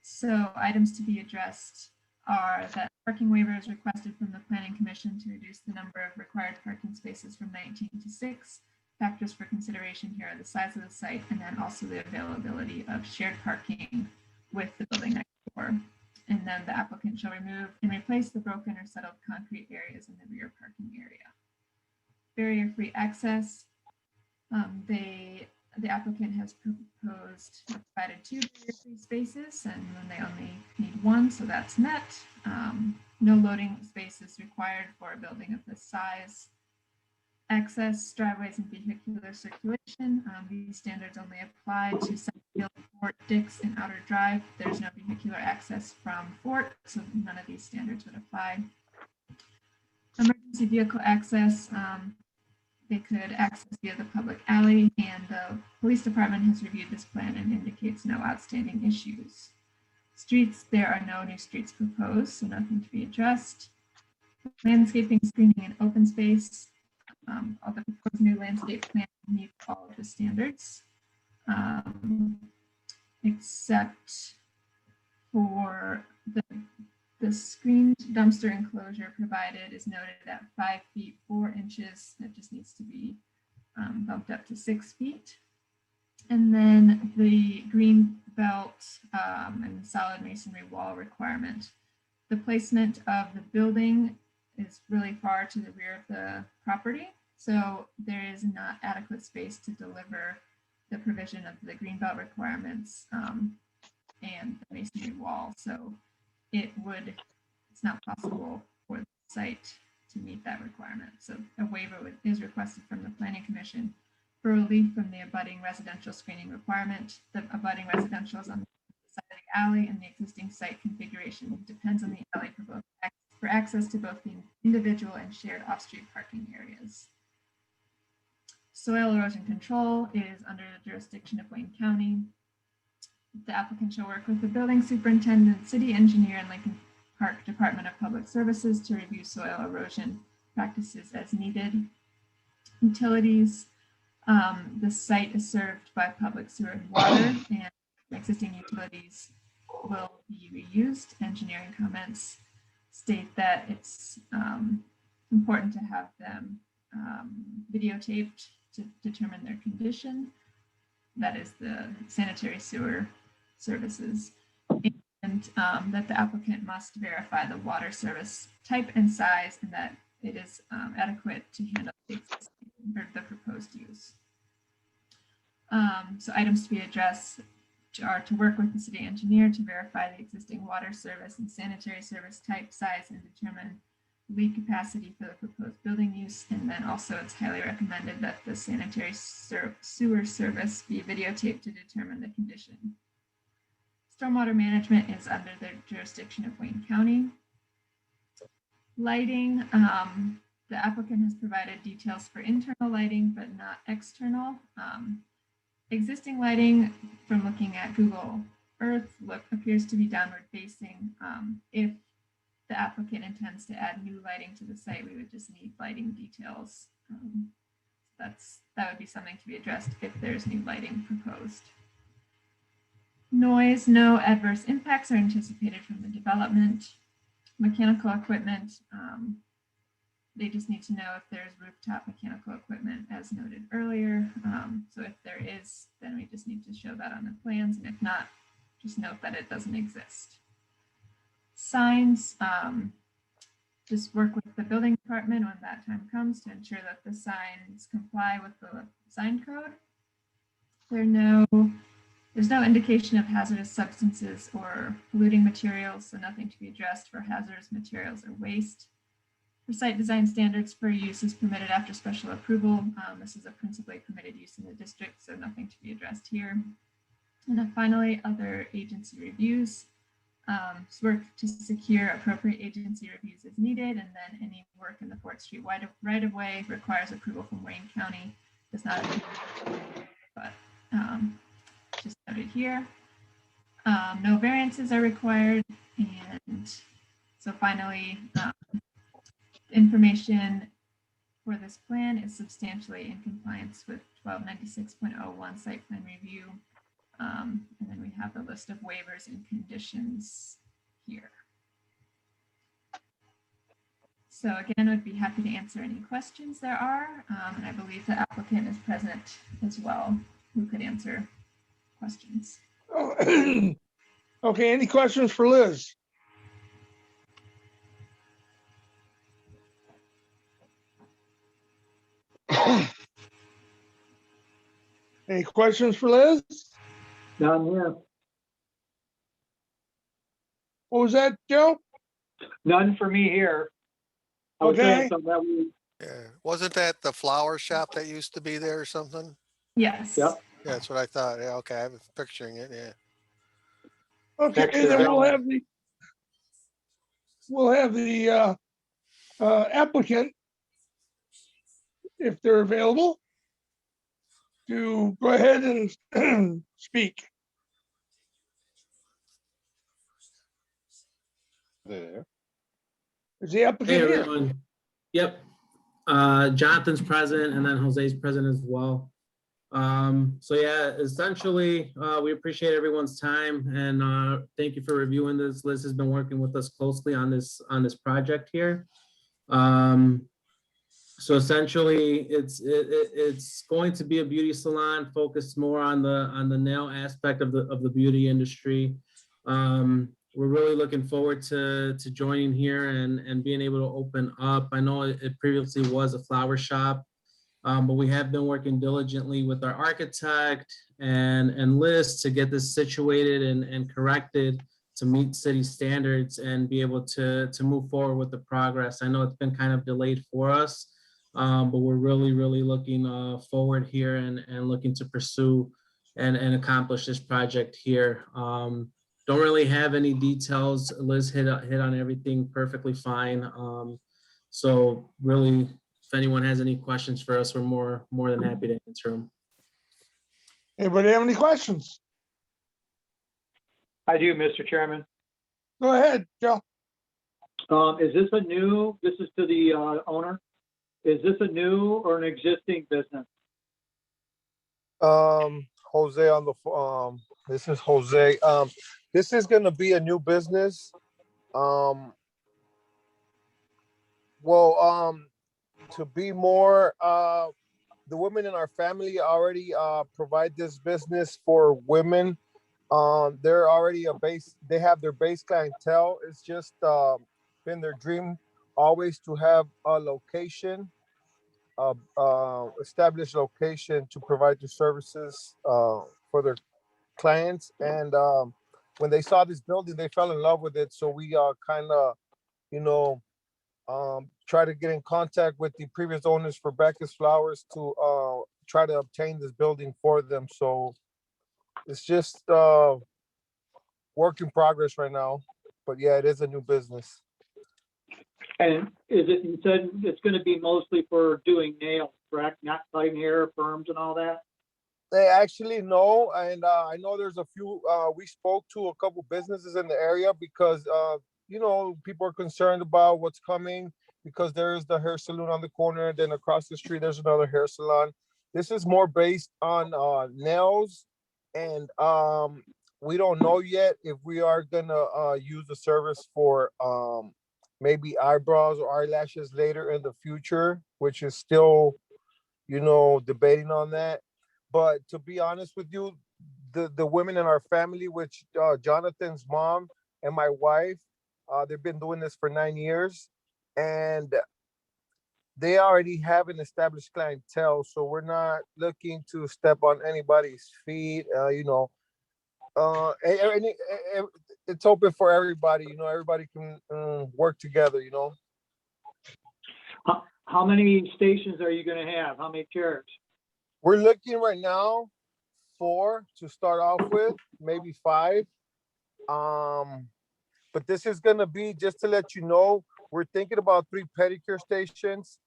So items to be addressed are that parking waiver is requested from the Planning Commission to reduce the number of required parking spaces from 19 to 6. Factors for consideration here are the size of the site and then also the availability of shared parking with the building next door. And then the applicant shall remove and replace the broken or settled concrete areas in the rear parking area. Barrier-free access. The applicant has provided 2 barrier-free spaces, and then they only need 1, so that's met. No loading space is required for a building of this size. Access, driveways, and vehicular circulation. These standards only apply to Sunfield, Fort, Dix, and Outer Drive. There's no vehicular access from Fort, so none of these standards would apply. Emergency vehicle access. They could access via the public alley, and the police department has reviewed this plan and indicates no outstanding issues. Streets, there are no new streets proposed, so nothing to be addressed. Landscaping, screening, and open space. All the proposed new landscape plan meet all of the standards, except for the screened dumpster enclosure provided is noted at 5 feet 4 inches. That just needs to be bumped up to 6 feet. And then the green belt and solid masonry wall requirement. The placement of the building is really far to the rear of the property, so there is not adequate space to deliver the provision of the green belt requirements and the masonry wall. So it's not possible for the site to meet that requirement. So a waiver is requested from the Planning Commission for relief from the abutting residential screening requirement. The abutting residential is on the side of the alley, and the existing site configuration depends on the alley for access to both the individual and shared off-street parking areas. Soil erosion control is under the jurisdiction of Wayne County. The applicant shall work with the building superintendent, city engineer, and Lincoln Park Department of Public Services to review soil erosion practices as needed. Utilities, the site is served by public sewer and water, and existing utilities will be reused. Engineering comments state that it's important to have them videotaped to determine their condition. That is the sanitary sewer services. And that the applicant must verify the water service type and size, and that it is adequate to handle the existing or the proposed use. So items to be addressed are to work with the city engineer to verify the existing water service and sanitary service type, size, and determine leak capacity for the proposed building use. And then also it's highly recommended that the sanitary sewer service be videotaped to determine the condition. Stormwater management is under the jurisdiction of Wayne County. Lighting, the applicant has provided details for internal lighting, but not external. Existing lighting, from looking at Google Earth, appears to be downward facing. If the applicant intends to add new lighting to the site, we would just need lighting details. That would be something to be addressed if there's new lighting proposed. Noise, no adverse impacts are anticipated from the development. Mechanical equipment, they just need to know if there's rooftop mechanical equipment as noted earlier. So if there is, then we just need to show that on the plans, and if not, just note that it doesn't exist. Signs, just work with the building department when that time comes to ensure that the signs comply with the sign code. There's no indication of hazardous substances or polluting materials, so nothing to be addressed for hazardous materials or waste. For site design standards for use is permitted after special approval. This is a principally permitted use in the district, so nothing to be addressed here. And then finally, other agency reviews. Work to secure appropriate agency reviews as needed, and then any work in the Fort Street right of way requires approval from Wayne County. Does not, but just noted here. No variances are required, and so finally, information for this plan is substantially in compliance with 1296.01 site plan review. And then we have the list of waivers and conditions here. So again, I'd be happy to answer any questions there are. And I believe the applicant is present as well, who could answer questions. Okay, any questions for Liz? Any questions for Liz? None here. What was that, Joe? None for me here. Okay. Yeah, wasn't that the flower shop that used to be there or something? Yes. Yep. Yeah, that's what I thought. Yeah, okay, I was picturing it, yeah. Okay, Next and then to we'll have the applicant, if they're available, to go ahead and speak. There. Is the Hey, applicant here? everyone. Yep. Jonathan's present and then Jose's present as well. So yeah, essentially, we appreciate everyone's time and thank you for reviewing this. Liz has been working with us closely on this project here. So essentially, it's going to be a beauty salon focused more on the nail aspect of the beauty industry. We're really looking forward to joining here and being able to open up. I know it previously was a flower shop, but we have been working diligently with our architect and Liz to get this situated and corrected to meet city standards and be able to move forward with the progress. I know it's been kind of delayed for us, but we're really looking forward here and looking to pursue and accomplish this project here. Don't really have any details. Liz hit on everything perfectly fine. So really, if anyone has any questions for us, we're more than happy to answer them. Anybody have any questions? I do, Mr. Chairman. Go ahead, Joe. Is this this is to the owner? Is this a new or an existing business? Jose on the this is Jose. This is gonna be a new business. To be more, the women in our family already provide this business for women. They're already they have their base clientele. It's just been their dream always to have a location, established location to provide their services for their clients. And when they saw this building, they fell in love with it. So we kind of, try to get in contact with the previous owners for Becca's Flowers to try to obtain this building for them. So it's just work in progress right now. But yeah, it is a new business. And you said it's going to be mostly for doing nails, correct? Not cutting hair, perms and all that? They actually know, and I know there's a few, we spoke to a couple businesses in the area because, people are concerned about what's coming because there's the hair salon on the corner, then across the street, there's another hair salon. This is more based on nails, and we don't know yet if we are gonna use the service for maybe eyebrows or eyelashes later in the future, which is still, you know, debating on that. But to be honest with you, the women in our family, which Jonathan's mom and my wife, they've been doing this for 9 years, and they already have an established clientele. So we're not looking to step on anybody's feet. You know, it's open for everybody. You know, everybody can work together. You know. How many stations are you gonna have? How many chairs? We're looking right now 4 to start off with, maybe 5. But this is gonna be, just to let you know, we're thinking about 3 pedicure stations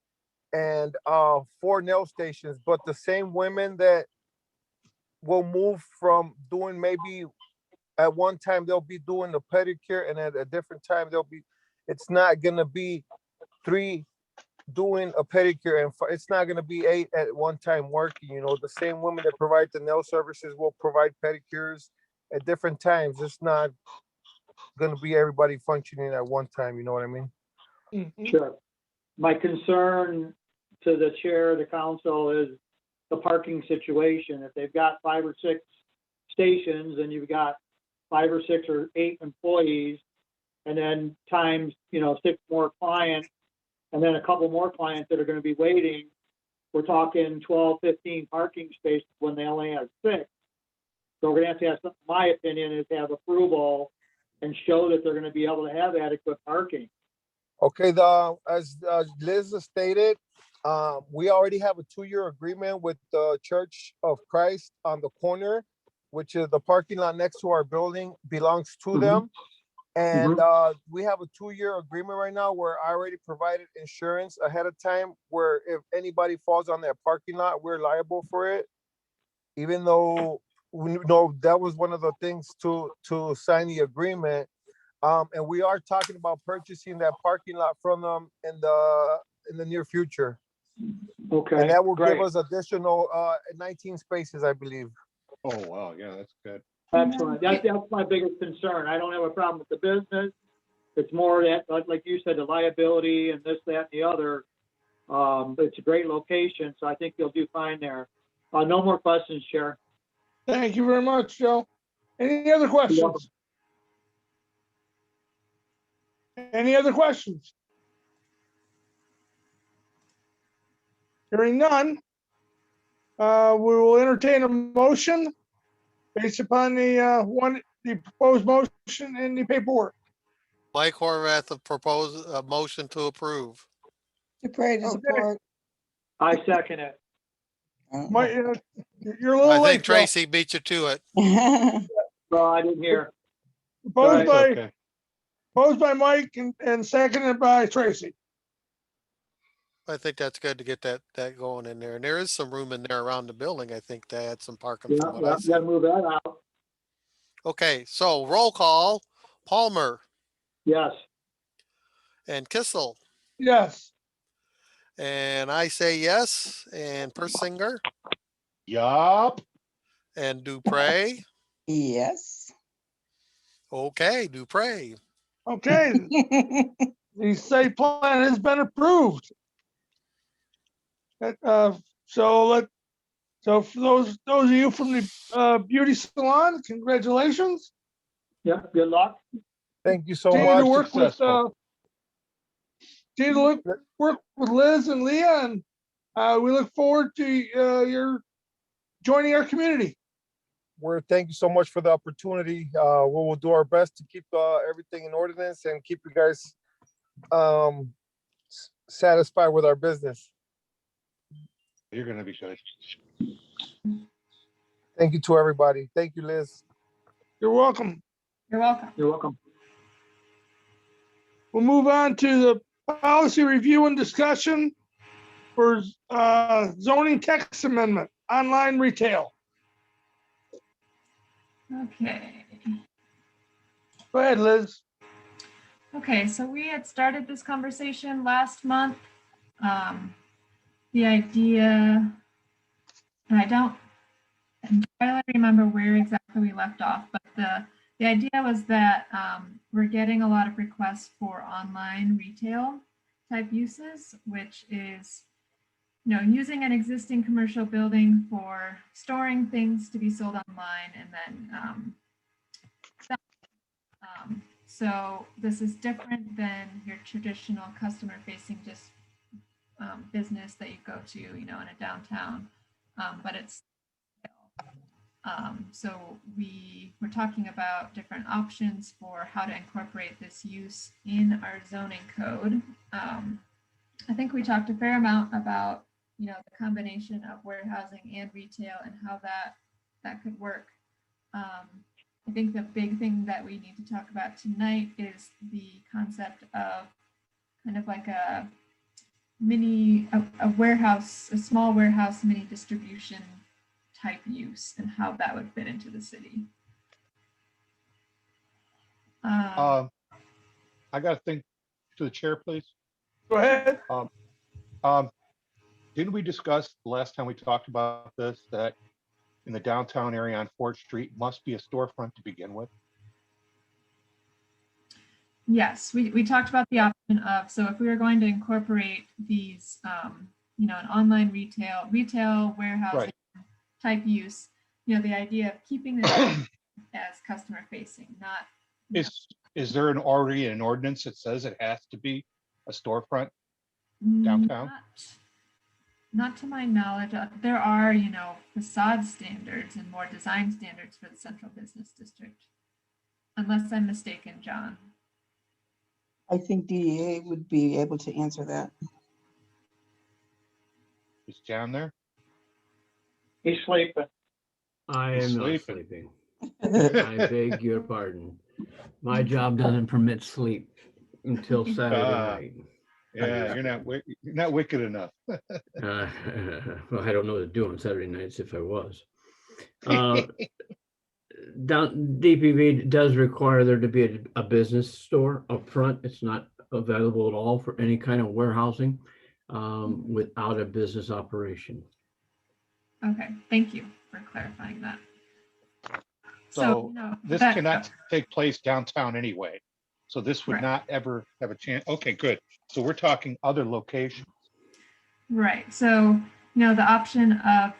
and 4 nail stations. But the same women that will move from doing, maybe at one time they'll be doing the pedicure, and at a different time it's not gonna be 3 doing a pedicure, and it's not going to be 8 at one time working. You know, the same women that provide the nail services will provide pedicures at different times. It's not going to be everybody functioning at one time. You know what I mean? Sure. My concern to the chair of the council is the parking situation. If they've got 5 or 6 stations and you've got 5 or 6 or 8 employees, and then times, 6 more clients, and then a couple more clients that are going to be waiting, we're talking 12, 15 parking spaces when they only have 6. So we're going to have, my opinion is, have approval and show that they're going to be able to have adequate parking. Okay, as Liz has stated, we already have a 2-year agreement with the Church of Christ on the corner, which is the parking lot next to our building belongs to them. And we have a 2-year agreement right now where I already provided insurance ahead of time, where if anybody falls on that parking lot, we're liable for it. Even though we know that was one of the things to sign the agreement. And we are talking about purchasing that parking lot from them in the near future. Okay. And that will great. give us additional 19 spaces, I believe. Oh, wow. Yeah, that's good. Excellent. That's my biggest concern. I don't have a problem with the business. It's more that, like you said, the liability and this, that, and the other. It's a great location, so I think you'll do fine there. No more questions, Chair. Thank you very much, Joe. Any other questions? Any other questions? Hearing none, we will entertain a motion based upon the proposed motion in the paperwork. Mike Horvath, the proposed motion to approve. Dupre to Okay. support. I second it. Mike, you're a I little think late, Joe. Tracy beat you to it. No, I didn't hear. Proposed Right. by, proposed by Mike and seconded by Tracy. I think that's good to get that going in there. And there is some room in there around the building, I think, to add some parking from what I see. Gotta move that out. Okay, so roll call, Palmer Yes. and Kissel. Yes. And I say yes, and Persinger Yup. and Dupre. Yes. Okay, Dupre. Okay, the site plan has been approved. So for those of you from the beauty salon, congratulations. Yeah, good luck. Thank you so Continue to much. work with work with Liz and Leah, and we look forward to your joining our community. Thank you so much for the opportunity. We will do our best to keep everything in ordinance and keep you guys satisfied with our business. You're going to be good. Thank you to everybody. Thank you, Liz. You're welcome. You're welcome. You're welcome. We'll move on to the policy review and discussion for zoning text amendment, online retail. Okay. Go ahead, Liz. Okay, so we had started this conversation last month. The idea, and I don't entirely remember where exactly we left off, but the The idea was that we're getting a lot of requests for online retail type uses, which is, using an existing commercial building for storing things to be sold online and then so this is different than your traditional customer facing just business that you go to, in a downtown, but it's so we were talking about different options for how to incorporate this use in our zoning code. I think we talked a fair amount about, the combination of warehousing and retail and how that could work. I think the big thing that we need to talk about tonight is the concept of kind of like a warehouse, a small warehouse mini distribution type use and how that would fit into the city. I got to think to the chair, please. Go ahead. Didn't we discuss the last time we talked about this, that in the downtown area on 4th Street must be a storefront to begin with? Yes, we talked about the option of, so if we were going to incorporate these, an online retail warehousing type use, the idea of keeping this as customer facing, not. Is there already an ordinance that says it has to be a storefront downtown? Not to my knowledge. There are, facade standards and more design standards for the central business district. Unless I'm mistaken, John. I think DEA would be able to answer that. Is John there? He's sleeping. I He's am not sleeping. sleeping. I beg your pardon. My job doesn't permit sleep until Saturday night. Yeah, you're not wicked enough. Well, I don't know what to do on Saturday nights if I was. DPV does require there to be a business store up front. It's not available at all for any kind of warehousing without a business operation. Okay, thank you for clarifying that. So this cannot take place downtown anyway. So this would not ever have a chance. Okay, good. So we're talking other locations. Right. So, the option of,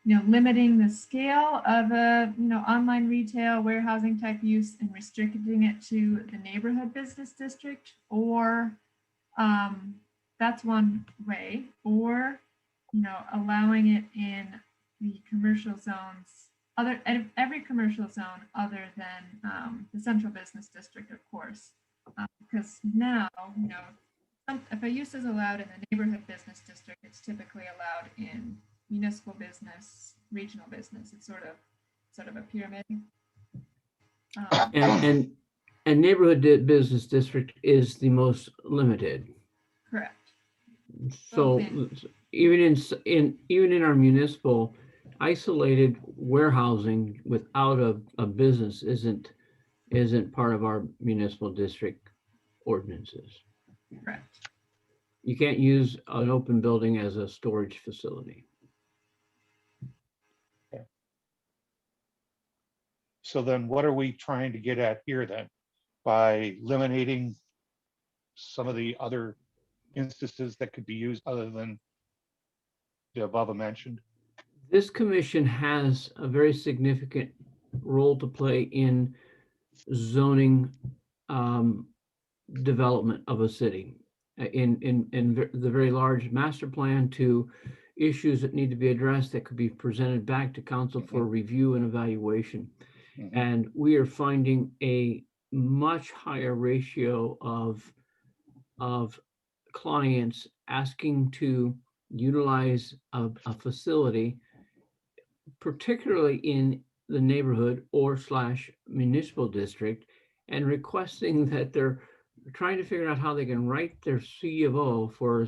limiting the scale of a, online retail warehousing type use and restricting it to the neighborhood business district, or that's one way, or, allowing it in the commercial zones, every commercial zone other than the central business district, of course. Because now, if a use is allowed in the neighborhood business district, it's typically allowed in municipal business, regional business. It's sort of a pyramid. And neighborhood business district is the most limited. Correct. So even in our municipal isolated warehousing without a business isn't part of our municipal district ordinances. Correct. You can't use an open building as a storage facility. Okay. So then what are we trying to get at here then? By eliminating some of the other instances that could be used other than the above mentioned? This commission has a very significant role to play in zoning development of a city, in the very large master plan to issues that need to be addressed that could be presented back to council for review and evaluation. And we are finding a much higher ratio of clients asking to utilize a facility, particularly in the neighborhood or / municipal district, and requesting that they're trying to figure out how they can write their C of O for,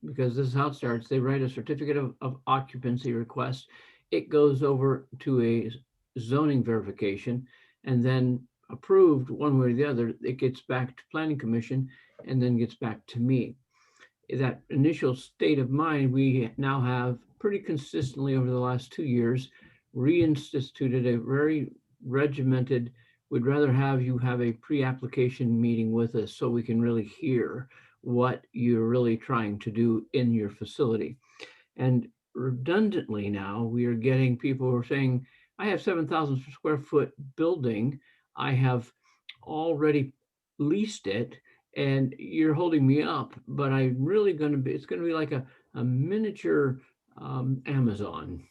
because this is how it starts. They write a certificate of occupancy request. It goes over to a zoning verification and then approved one way or the other. It gets back to planning commission and then gets back to me. That initial state of mind, we now have pretty consistently over the last 2 years reinstituted a very regimented we'd rather have you have a pre-application meeting with us so we can really hear what you're really trying to do in your facility. And redundantly now, we are getting people who are saying, I have 7,000 square foot building. I have already leased it and you're holding me up, but I'm really going to be, it's going to be like a miniature Amazon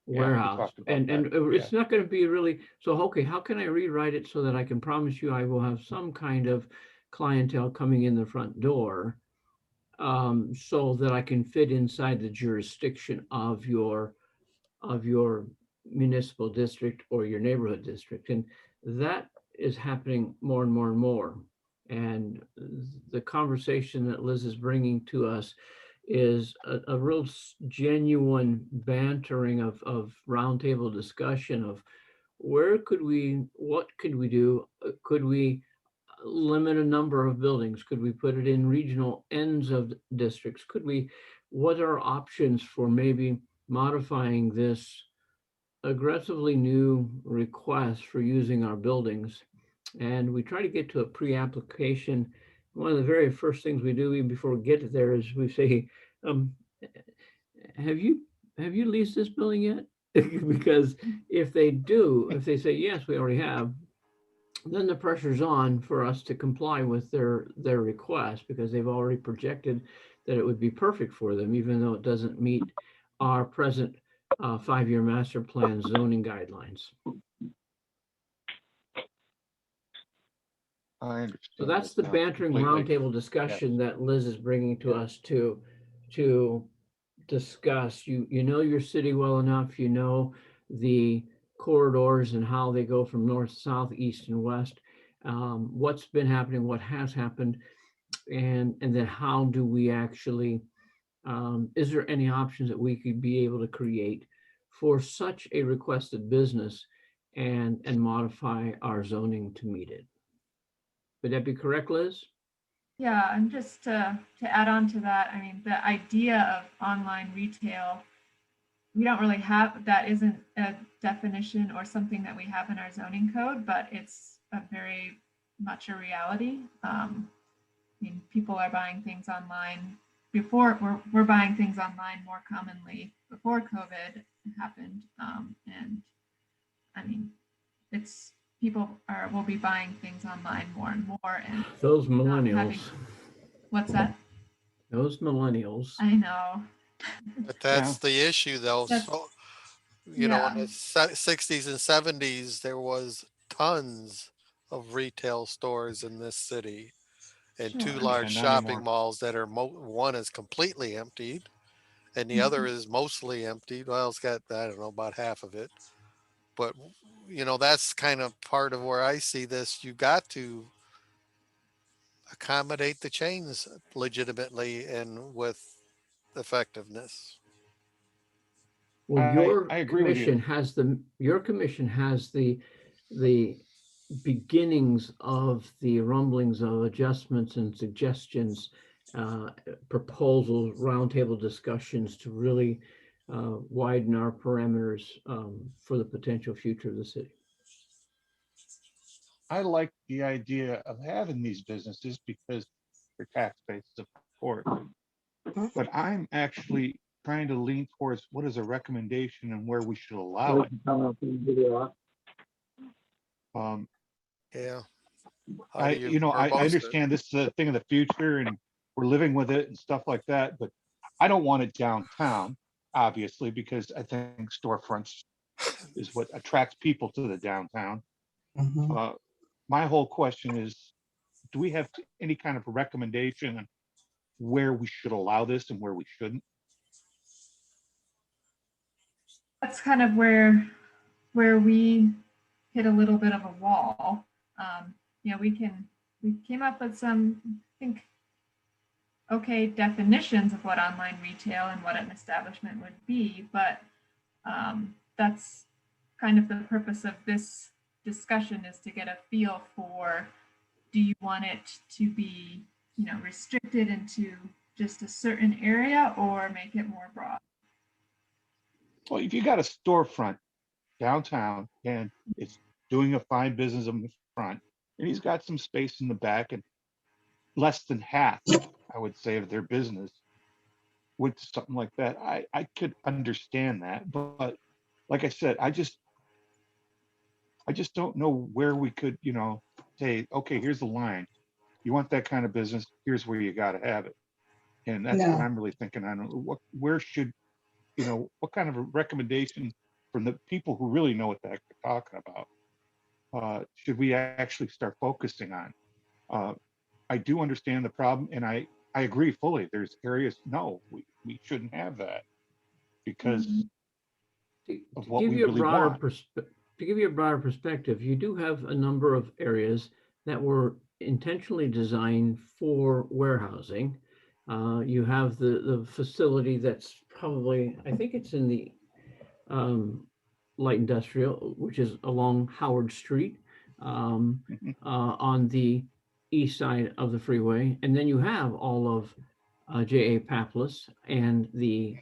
Yeah, we warehouse. talked about And that, it's not going to be really, so, okay, how can I rewrite it so that I can promise you I will have some kind of clientele coming in the front door, so that I can fit inside the jurisdiction of your municipal district or your neighborhood district. And that is happening more and more and more. And the conversation that Liz is bringing to us is a real genuine bantering of roundtable discussion of what could we do? Could we limit a number of buildings? Could we put it in regional ends of districts? What are options for maybe modifying this aggressively new request for using our buildings? And we try to get to a pre-application. One of the very first things we do even before we get there is we say, have you leased this building yet? Because if they say, yes, we already have, then the pressure's on for us to comply with their request because they've already projected that it would be perfect for them, even though it doesn't meet our present 5-year master plan zoning guidelines. I understand. So that's the now bantering completely. roundtable discussion that Liz is bringing to us to discuss. You know your city well enough, you know the corridors and how they go from north, south, east, and west. What's been happening, what has happened, and then how do we actually, is there any options that we could be able to create for such a requested business and modify our zoning to meet it? Would that be correct, Liz? Yeah, and just to add on to that, I mean, the idea of online retail, we don't really have, that isn't a definition or something that we have in our zoning code, but it's a very much a reality. I mean, people are buying things online before, we're buying things online more commonly before COVID happened. And I mean, it's, people will be buying things online more and more. And Those millennials. What's that? Those millennials. I know. But that's the issue though. That's- So, you know, in yeah. the 60s and 70s, there was tons of retail stores in this city and Sure. two large Yeah, not shopping anymore. malls that are, one is completely emptied and the other is mostly emptied. Well, it's got, I don't know, about half of it. But, you know, that's kind of part of where I see this. You got to accommodate the chains legitimately and with effectiveness. Well, your I agree with you. commission has your commission has the beginnings of the rumblings of adjustments and suggestions, proposals, roundtable discussions to really widen our parameters for the potential future of the city. I like the idea of having these businesses because they're tax based, of course. But I'm actually trying to lean towards what is a recommendation and where we should allow it. Yeah. I understand this is a thing of the future and we're living with it and stuff like that, but I don't want it downtown, obviously, because I think storefronts is what attracts people to the downtown. My whole question is, do we have any kind of recommendation on where we should allow this and where we shouldn't? That's kind of where we hit a little bit of a wall. You know, we came up with some, I think, okay definitions of what online retail and what an establishment would be, but that's kind of the purpose of this discussion, is to get a feel for, do you want it to be, you know, restricted into just a certain area or make it more broad? Well, if you got a storefront downtown and it's doing a fine business in the front, and he's got some space in the back, and less than half, I would say, of their business with something like that. I could understand that, but like I said, I just don't know where we could, say, okay, here's the line. You want that kind of business, here's where you got to have it. And that's what No. I'm really thinking on. Where should, what kind of a recommendation from the people who really know what the heck they're talking about, should we actually start focusing on? I do understand the problem, and I agree fully. There's areas, no, we shouldn't have that because of To what give we you a really broader want. to give you a broader perspective, you do have a number of areas that were intentionally designed for warehousing. You have the facility that's probably, I think it's in the light industrial, which is along Howard Street, on the east side of the freeway. And then you have all of J.A. Paplas and the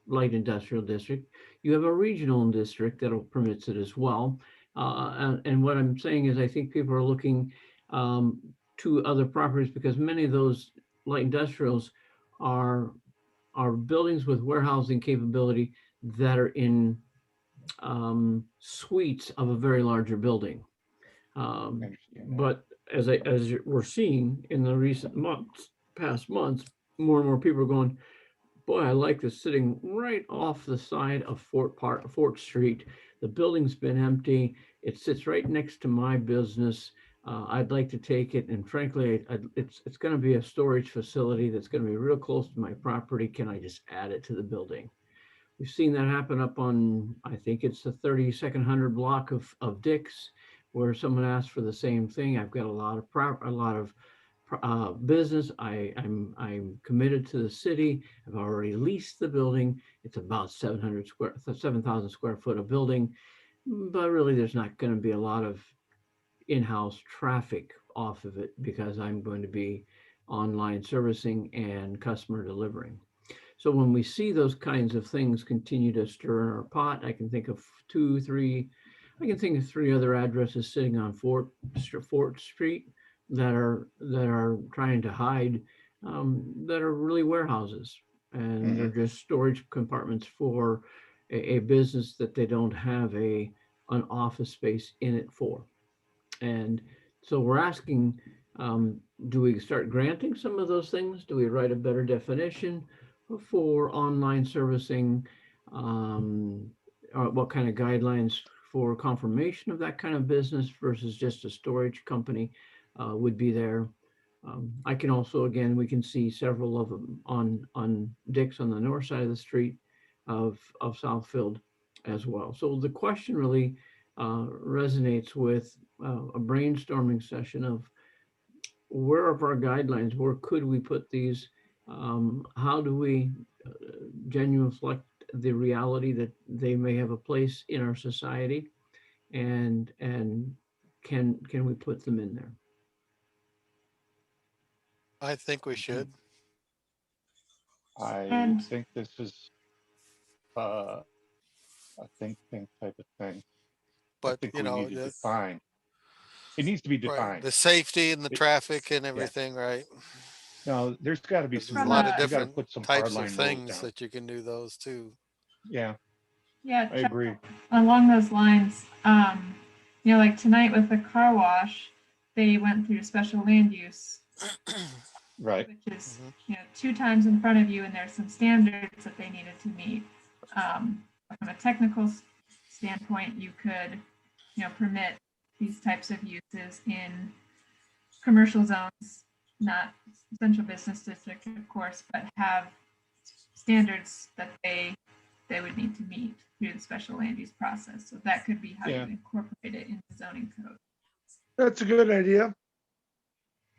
light industrial district. You have a regional district that permits it as well. And what I'm saying is I think people are looking to other properties because many of those light industrials are buildings with warehousing capability that are in suites of a very larger building. But as we're seeing in the recent past months, more and more people are going, boy, I like this sitting right off the side of Fort Street. The building's been empty. It sits right next to my business. I'd like to take it. And frankly, it's going to be a storage facility that's going to be real close to my property. Can I just add it to the building? We've seen that happen up on, I think it's the 32nd 100 block of Dick's, where someone asked for the same thing. I've got a lot of business. I'm committed to the city. I've already leased the building. It's about 7,000 square foot of building, but really there's not going to be a lot of in-house traffic off of it because I'm going to be online servicing and customer delivering. So when we see those kinds of things continue to stir in our pot, I can think of three other addresses sitting on Fort Street that are trying to hide, that are really warehouses, and they're just storage compartments for a business that they don't have an office space in it for. And so we're asking, do we start granting some of those things? Do we write a better definition for online servicing? Or what kind of guidelines for confirmation of that kind of business versus just a storage company would be there? I can also, again, we can see several of them on Dick's on the north side of the street of Southfield as well. So the question really resonates with a brainstorming session of where are our guidelines? Where could we put these? How do we genuinely reflect the reality that they may have a place in our society, and can we put them in there? I think we should. I think this is a think tank type of thing. But I think you we know, need to define. It needs to be right, defined. the safety and the traffic and everything, right? No, there's got to be There's some. a lot of we gotta different put some types hard of line rules things down. that you can do those too. Yeah, Yeah, I agree. along those lines, like tonight with the car wash, they went through special land use, Right. which is, 2 times in front of you, and there's some standards that they needed to meet. From a technical standpoint, you could, permit these types of uses in commercial zones, not central business district, of course, but have standards that they would need to meet through the special land use process. So that could be how you incorporate it in the zoning code. That's a good idea.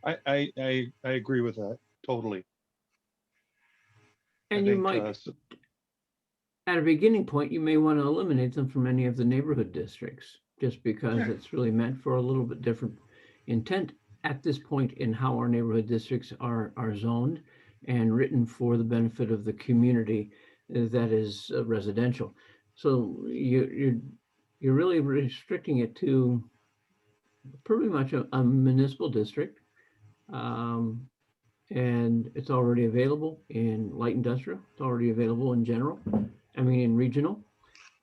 I agree with that totally. And you might, at a beginning point, you may want to eliminate them from any of the neighborhood districts, just because it's really meant for a little bit different intent at this point in how our neighborhood districts are zoned and written for the benefit of the community that is residential. So you're really restricting it to pretty much a municipal district. And it's already available in light industrial. It's already available in general, I mean, in regional.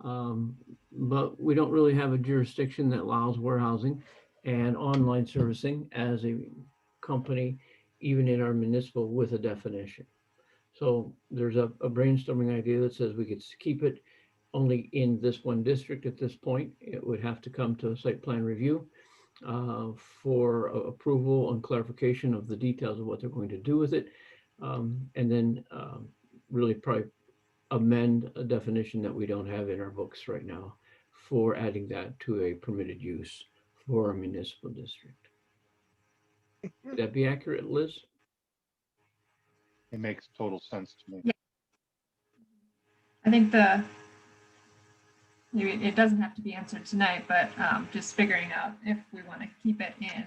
But we don't really have a jurisdiction that allows warehousing and online servicing as a company, even in our municipal with a definition. So there's a brainstorming idea that says we could keep it only in this one district at this point. It would have to come to a site plan review for approval and clarification of the details of what they're going to do with it. And then really probably amend a definition that we don't have in our books right now for adding that to a permitted use for a municipal district. Would that be accurate, Liz? It makes total sense to me. Yeah. I think maybe it doesn't have to be answered tonight, but just figuring out if we want to keep it in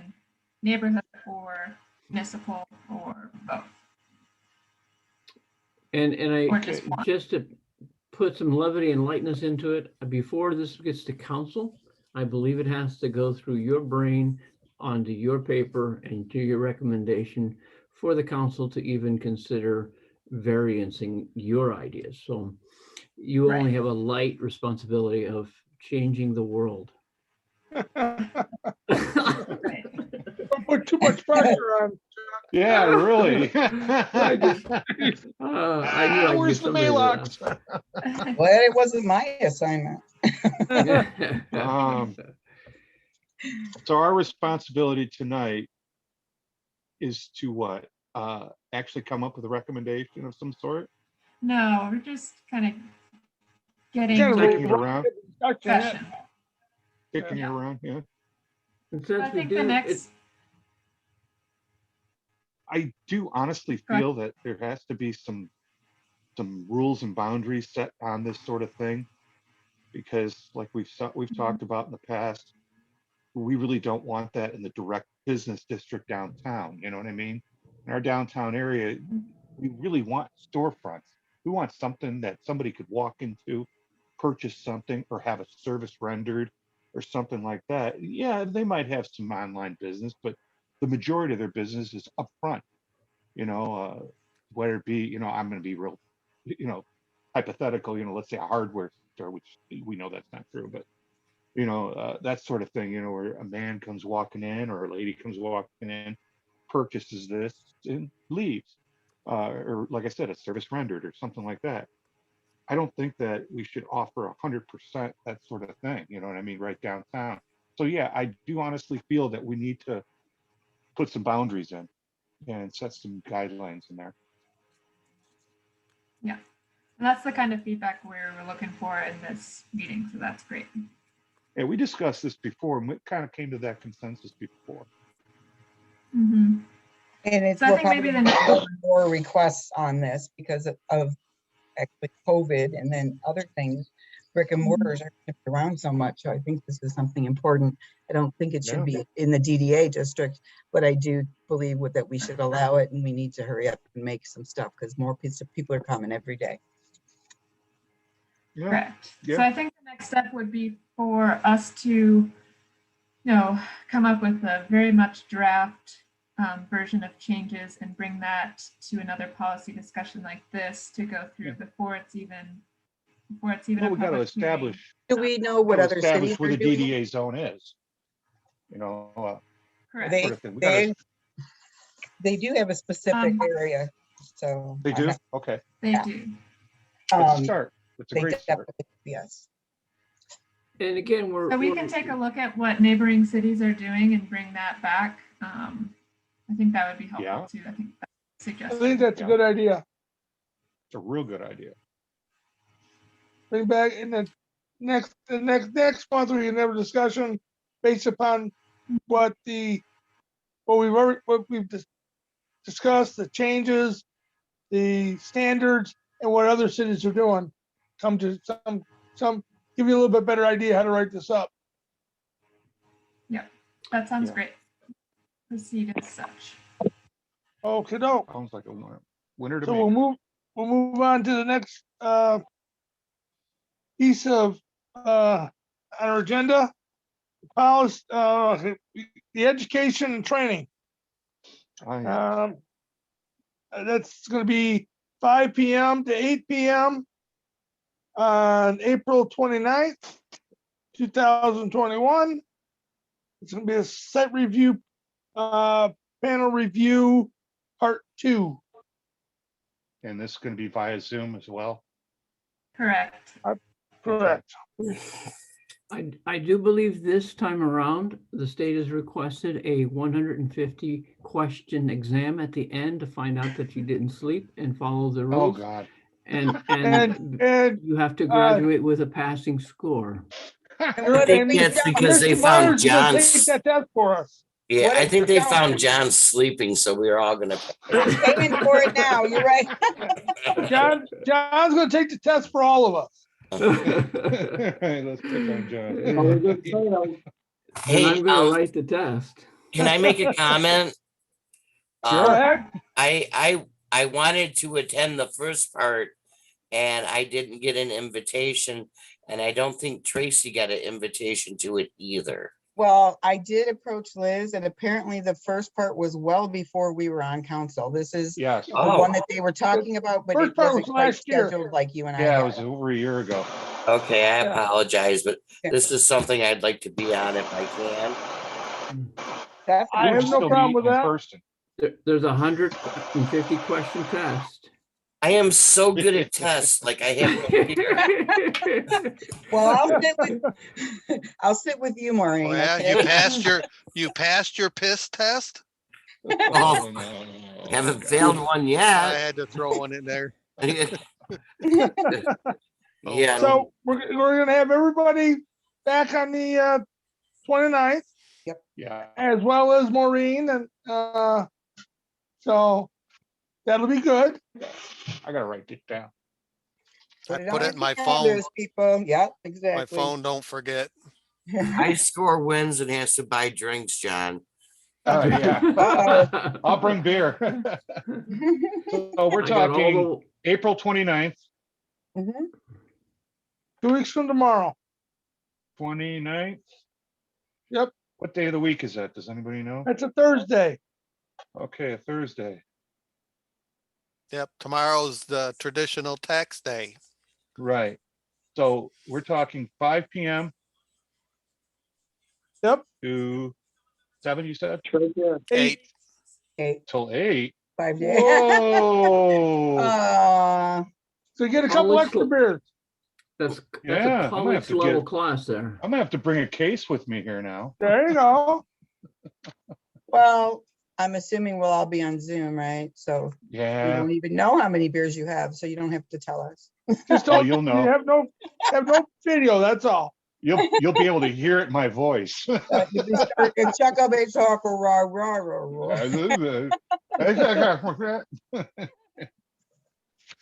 neighborhood or municipal or both. And Or I, just one. just to put some levity and lightness into it, before this gets to council, I believe it has to go through your brain onto your paper and to your recommendation for the council to even consider variancing your ideas. So you only have a light responsibility of changing the world. Don't put too much pressure on. Yeah, really. I knew I'd Where's get the somebody to mailbox? Well, it wasn't my assignment. laugh. So our responsibility tonight is to what? Actually come up with a recommendation of some sort? No, we're just kind of getting Kind of Kicking it a around, discussion. kicking it around, yeah. And So I since we think the do, next, I do honestly Go ahead. feel that there has to be some rules and boundaries set on this sort of thing. Because like we've talked about in the past, we really don't want that in the direct business district downtown, you know what I mean? In our downtown area, we really want storefronts. We want something that somebody could walk into, purchase something, or have a service rendered or something like that. Yeah, they might have some online business, but the majority of their business is upfront. You know, whether it be, you know, I'm going to be real, you know, hypothetical, you know, let's say a hardware store, which we know that's not true, but you know, that sort of thing, you know, where a man comes walking in or a lady comes walking in, purchases this and leaves. Or like I said, a service rendered or something like that. I don't think that we should offer 100% that sort of thing, you know what I mean, right downtown. So yeah, I do honestly feel that we need to put some boundaries in and set some guidelines in there. yeah, and that's the kind of feedback we're looking for in this meeting. So that's great. And we discussed this before and we kind of came to that consensus before. Mm-hmm. And it's So I we'll think maybe probably the have more requests on this because of actually COVID and then other things. Brick and mortars are around so much. So I think this is something important. I don't think it should be in the DDA district, but I do believe that we should allow it and we need to hurry up and make some stuff because more people are coming every day. Yeah. Correct. Yeah. So I think the next step would be for us to, you know, come up with a very much draft version of changes and bring that to another policy discussion like this to go through before it's even Well, a we got to public hearing. establish. Do we know what gotta other establish cities where are the doing? DDA zone is. You know, Correct. They, sort of thing. We gotta- they do have a specific area, so. They do? Okay. They Yeah. do. It's a Um, start. It's a they great start. definitely- Yes. And again, So we can take a look at what neighboring cities are doing and bring that back. I think that would be helpful Yeah. too. I think that's a I suggestion. think that's a good idea. It's a real good idea. Bring back in the next month we can have a discussion based upon what we've discussed, the changes, the standards, and what other cities are doing. Come to some give you a little bit better idea how to write this up. Yeah, that sounds Yeah. great. Proceed as such. Okay, no. Sounds like a winner to So me. we'll move on to the next piece of on our agenda, policy, the education and training. That's gonna be 5 PM to 8 PM on April 29th, 2021. It's gonna be a site review, panel review, part 2. And this is going to be via Zoom as well. Correct. Correct. I do believe this time around, the state has requested a 150 question exam at the end to find out that you didn't sleep and follow the Oh, rules. God. And And you have to graduate with a passing score. I think that's because they Mr. found Myers is gonna John's. take that test for us. Yeah, What I is think they John? found John sleeping, so we were all gonna. Paying for it now, you're right. John's gonna take the test for all of us. Let's pick on John. Hey, And I'm gonna write the test. can I make a comment? Go ahead. I wanted to attend the first part and I didn't get an invitation, and I don't think Tracy got an invitation to it either. Well, I did approach Liz, and apparently the first part was well before we were on council. This is Yes. the one that they were talking about, but First it part wasn't was quite last year. scheduled like you and I Yeah, it had. was over a year ago. Okay, I Yeah. apologize, but Yeah. this is something I'd like to be on if I can. I have no problem with that. There's 150 question test. I am so good at tests, like I have no fear. Well, I'll sit with you, Maureen. Oh, yeah, okay? you passed your piss test? Oh, haven't failed one I yet. had to throw one in there. Yeah. So we're gonna have everybody back on the 29th. Yeah. As well as Maureen, and so that'll be good. I gotta write it down. I put it in my phone. calendars, people. Yep, exactly. My phone, don't forget. I score wins and has to buy drinks, John. Oh, yeah. Uh-oh. I'll bring beer. So we're I got all talking April 29th, Mhm. 2 weeks from tomorrow. 29th. Yep, What day of the week is that? Does anybody know? that's a Thursday. Okay, a Thursday. Yep, tomorrow's the traditional tax day. Right. So we're talking 5 PM. Yep. To 7, you said? Eight. Till 8. 5 days. Whoa. So get a couple College extra foot- beers. That's Yeah, a I'm gonna have college to level get- class there. I'm gonna have to bring a case with me here now. There you go. Well, I'm assuming we'll all be on Zoom, right? So we Yeah. don't even know how many beers you have, so you don't have to tell us. Just Oh, don't, you'll you know. have no video, that's all. You'll be able to hear it in my voice. You'll be starting to chuck up a talk, rah, rah, rah, rah.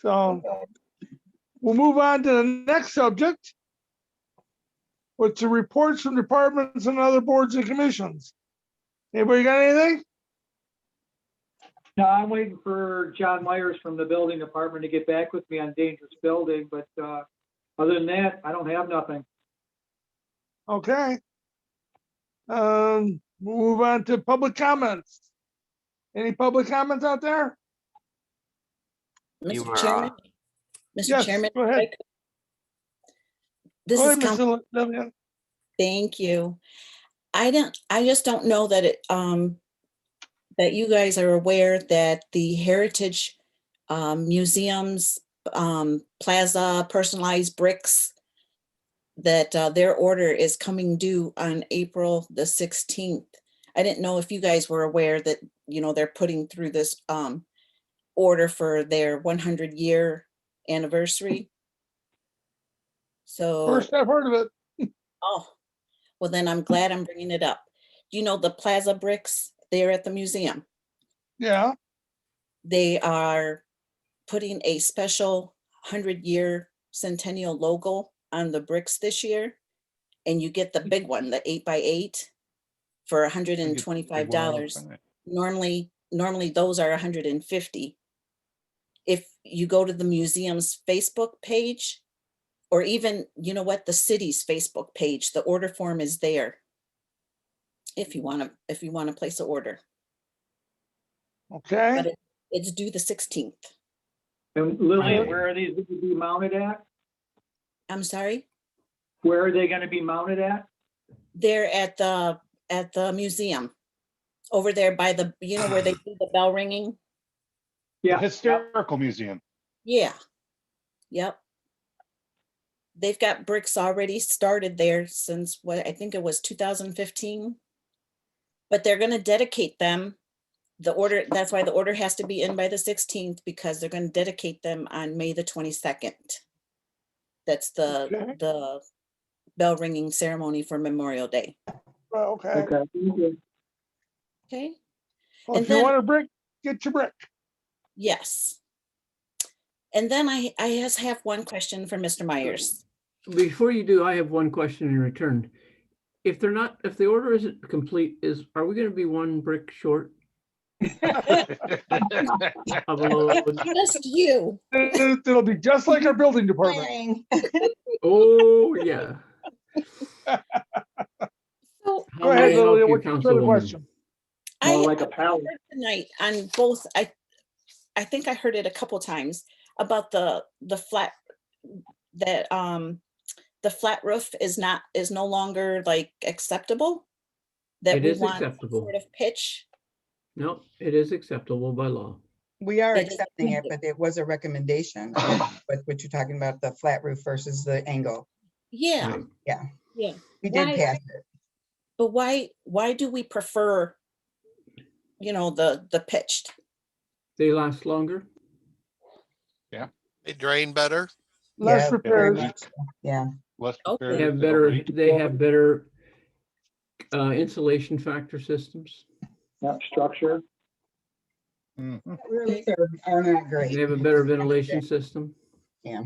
So we'll move on to the next subject, which are reports from departments and other boards and commissions. Anybody got anything? No, I'm waiting for John Myers from the building department to get back with me on dangerous building, but other than that, I don't have nothing. Okay. We'll move on to public comments. Any public comments out there? You Mr. are Chairman, on. Mr. Yes, Chairman. go ahead. This Go is ahead, Council. Mr. Lillian. Thank you. I just don't know that that you guys are aware that the Heritage Museums Plaza personalized bricks, that their order is coming due on April the 16th. I didn't know if you guys were aware that, they're putting through this order for their 100-year anniversary. So. First I've heard of it. Oh, well, then I'm glad I'm bringing it up. You know, the Plaza bricks there at the museum, Yeah, they are putting a special 100-year centennial logo on the bricks this year. And you get the big one, the 8x8 for $125. Normally those are $150. If you go to the museum's Facebook page, or even, you know what, the city's Facebook page, the order form is there. If you want to place an order, Okay, but it's due the 16th. And Lillian, where are these going to be mounted at? I'm sorry? Where are they going to be mounted at? They're at the museum over there by the, you know, where they do the bell ringing. The Historical Museum. Yeah. Yep. They've got bricks already started there since what I think it was 2015. But they're going to dedicate them. The order, that's why the order has to be in by the 16th, because they're going to dedicate them on May the 22nd. That's the bell ringing ceremony for Memorial Day. well, okay. Okay. Well, And if you then- want a brick, get your brick. Yes. And then I just have one question for Mr. Myers. Before you do, I have one question in return. If the order isn't complete, are we going to be one brick short? Of a load? Just you. It'll be just like our building department. Oh, yeah. So Go ahead, How may I help Lillian, you, what's your other Councilwoman? question? I More like a I pallet. heard tonight on both, I think I heard it a couple times about the flat, that the flat roof is no longer like acceptable. That It we is want some acceptable. sort of pitch. No, it is acceptable by law. We are It is accepting it, accepted. but it was a recommendation. But what you're talking about, the flat roof versus the angle. Yeah, Right. Yeah, yeah. we did Why- pass it. But why do we prefer, you know, the pitched? They last longer. They drain better. Less Yeah, very repairs. much so. Yeah, Less Okay. repairs, They have they don't better. leak. They have better insulation factor systems. Yep, structure. Mhm. really are not great. They have a better ventilation system. Yeah,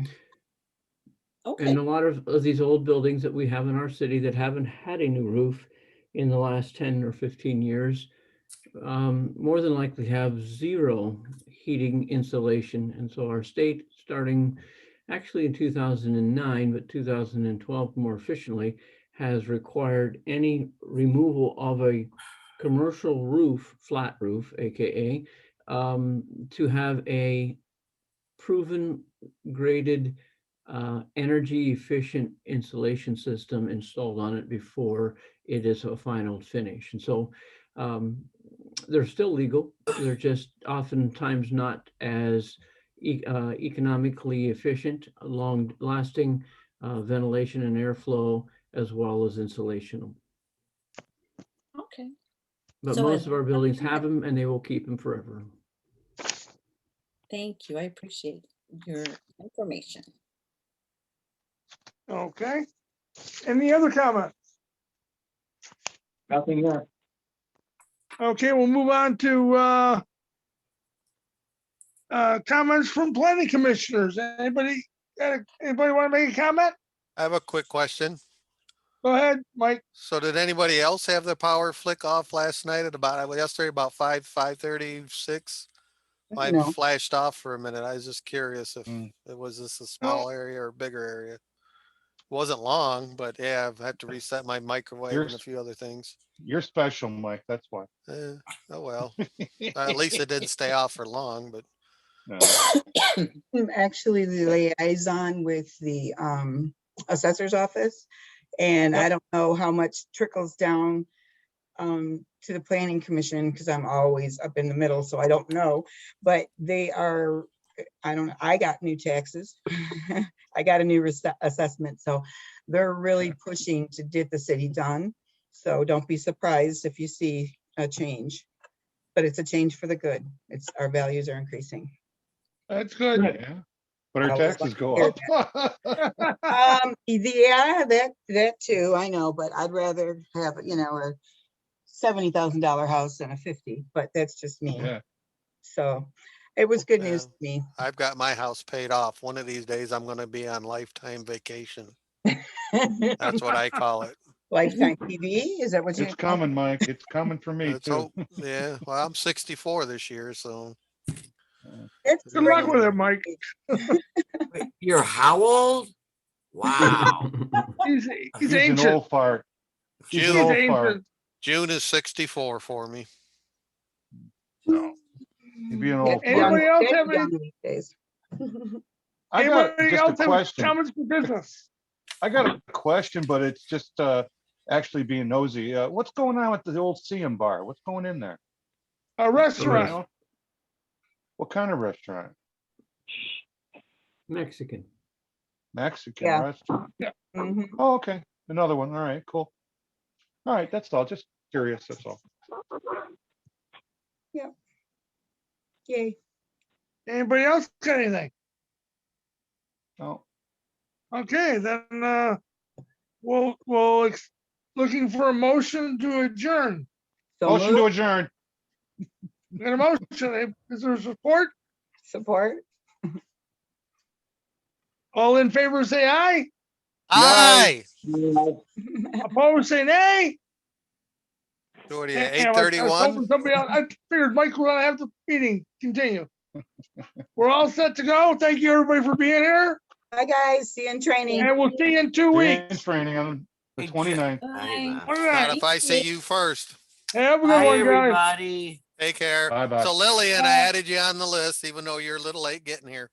Okay. And a lot of these old buildings that we have in our city that haven't had a new roof in the last 10 or 15 years, more than likely have zero heating insulation. And so our state, starting actually in 2009, but 2012 more efficiently, has required any removal of a commercial roof, flat roof, AKA, to have a proven graded energy efficient insulation system installed on it before it is a final finish. And so they're still legal. They're just oftentimes not as economically efficient, long lasting ventilation and airflow, as well as insulation. Okay. But So most as of our long buildings as you have them and they will keep them forever. Thank you. I appreciate your information. Okay. Any other comments? Nothing here. Okay, we'll move on to comments from planning commissioners. Anybody want to make a comment? I have a quick question. Go ahead, Mike. So did anybody else have the power flick off last night at yesterday about 5:36? Mine No. flashed off for a minute. I was just curious if Mm. it was this a small area or a bigger area. It wasn't long, but yeah, I've had to reset my microwave and a Yours- few other things. You're special, Mike, that's why. Oh well, at least it didn't stay off for long, but No. I'm actually the liaison with the assessor's office. And I don't know how much trickles down to the planning commission, because I'm always up in the middle, so I don't know. But they are, I don't know, I got new taxes. I got a new assessment, so they're really pushing to get the city done. So don't be surprised if you see a change, but it's a change for the good. It's, our values are increasing. That's good. Yeah, but our I always taxes like go to hear up. Yeah, that too, I know, but I'd rather have, you know, a $70,000 house than a 50, but that's just me. Yeah. So it was good news Yeah. to me. I've got my house paid off. One of these days I'm gonna be on lifetime vacation. That's what I call it. Lifetime TV, is that what you? It's coming, Mike. It's coming for me Let's too. hope. Yeah, well, I'm 64 this year, so It's Good luck great. with it, Mike. You're how old? Wow. He's He's an ancient. old fart. He's an June, old ancient. fart. June is 64 for me. He'd be an old They're fart. Anybody else they're have any, young these days. I got anybody just a else have question. comments for business? I got a question, but it's just actually being nosy. What's going on with the old CM bar? What's going in there? A restaurant. What kind of restaurant? Mexican. Mexican Yeah. restaurant. Mhm. Oh, okay. Another one. All right, cool. All right, that's all. Just curious, that's all. Yay. Anybody else got anything? No. Okay, then, looking for a motion to adjourn. So Motion to moved. adjourn. Got a motion, is there support? Support. All in favor, say aye. Aye. Opposed, say nay. What are you, Yeah, I was 8:31? hoping somebody else, I figured Mike would have the meeting continue. We're all set to go. Thank you, everybody, for being here, Bye, guys. See you in training. and we'll see you in 2 Be in weeks. training on the 29th. Bye, All Not right. if I see you first. Have a good Bye, one, guys. everybody. Take care. Bye-bye. So Lillian, I added you on the list, even though you're a little late getting here.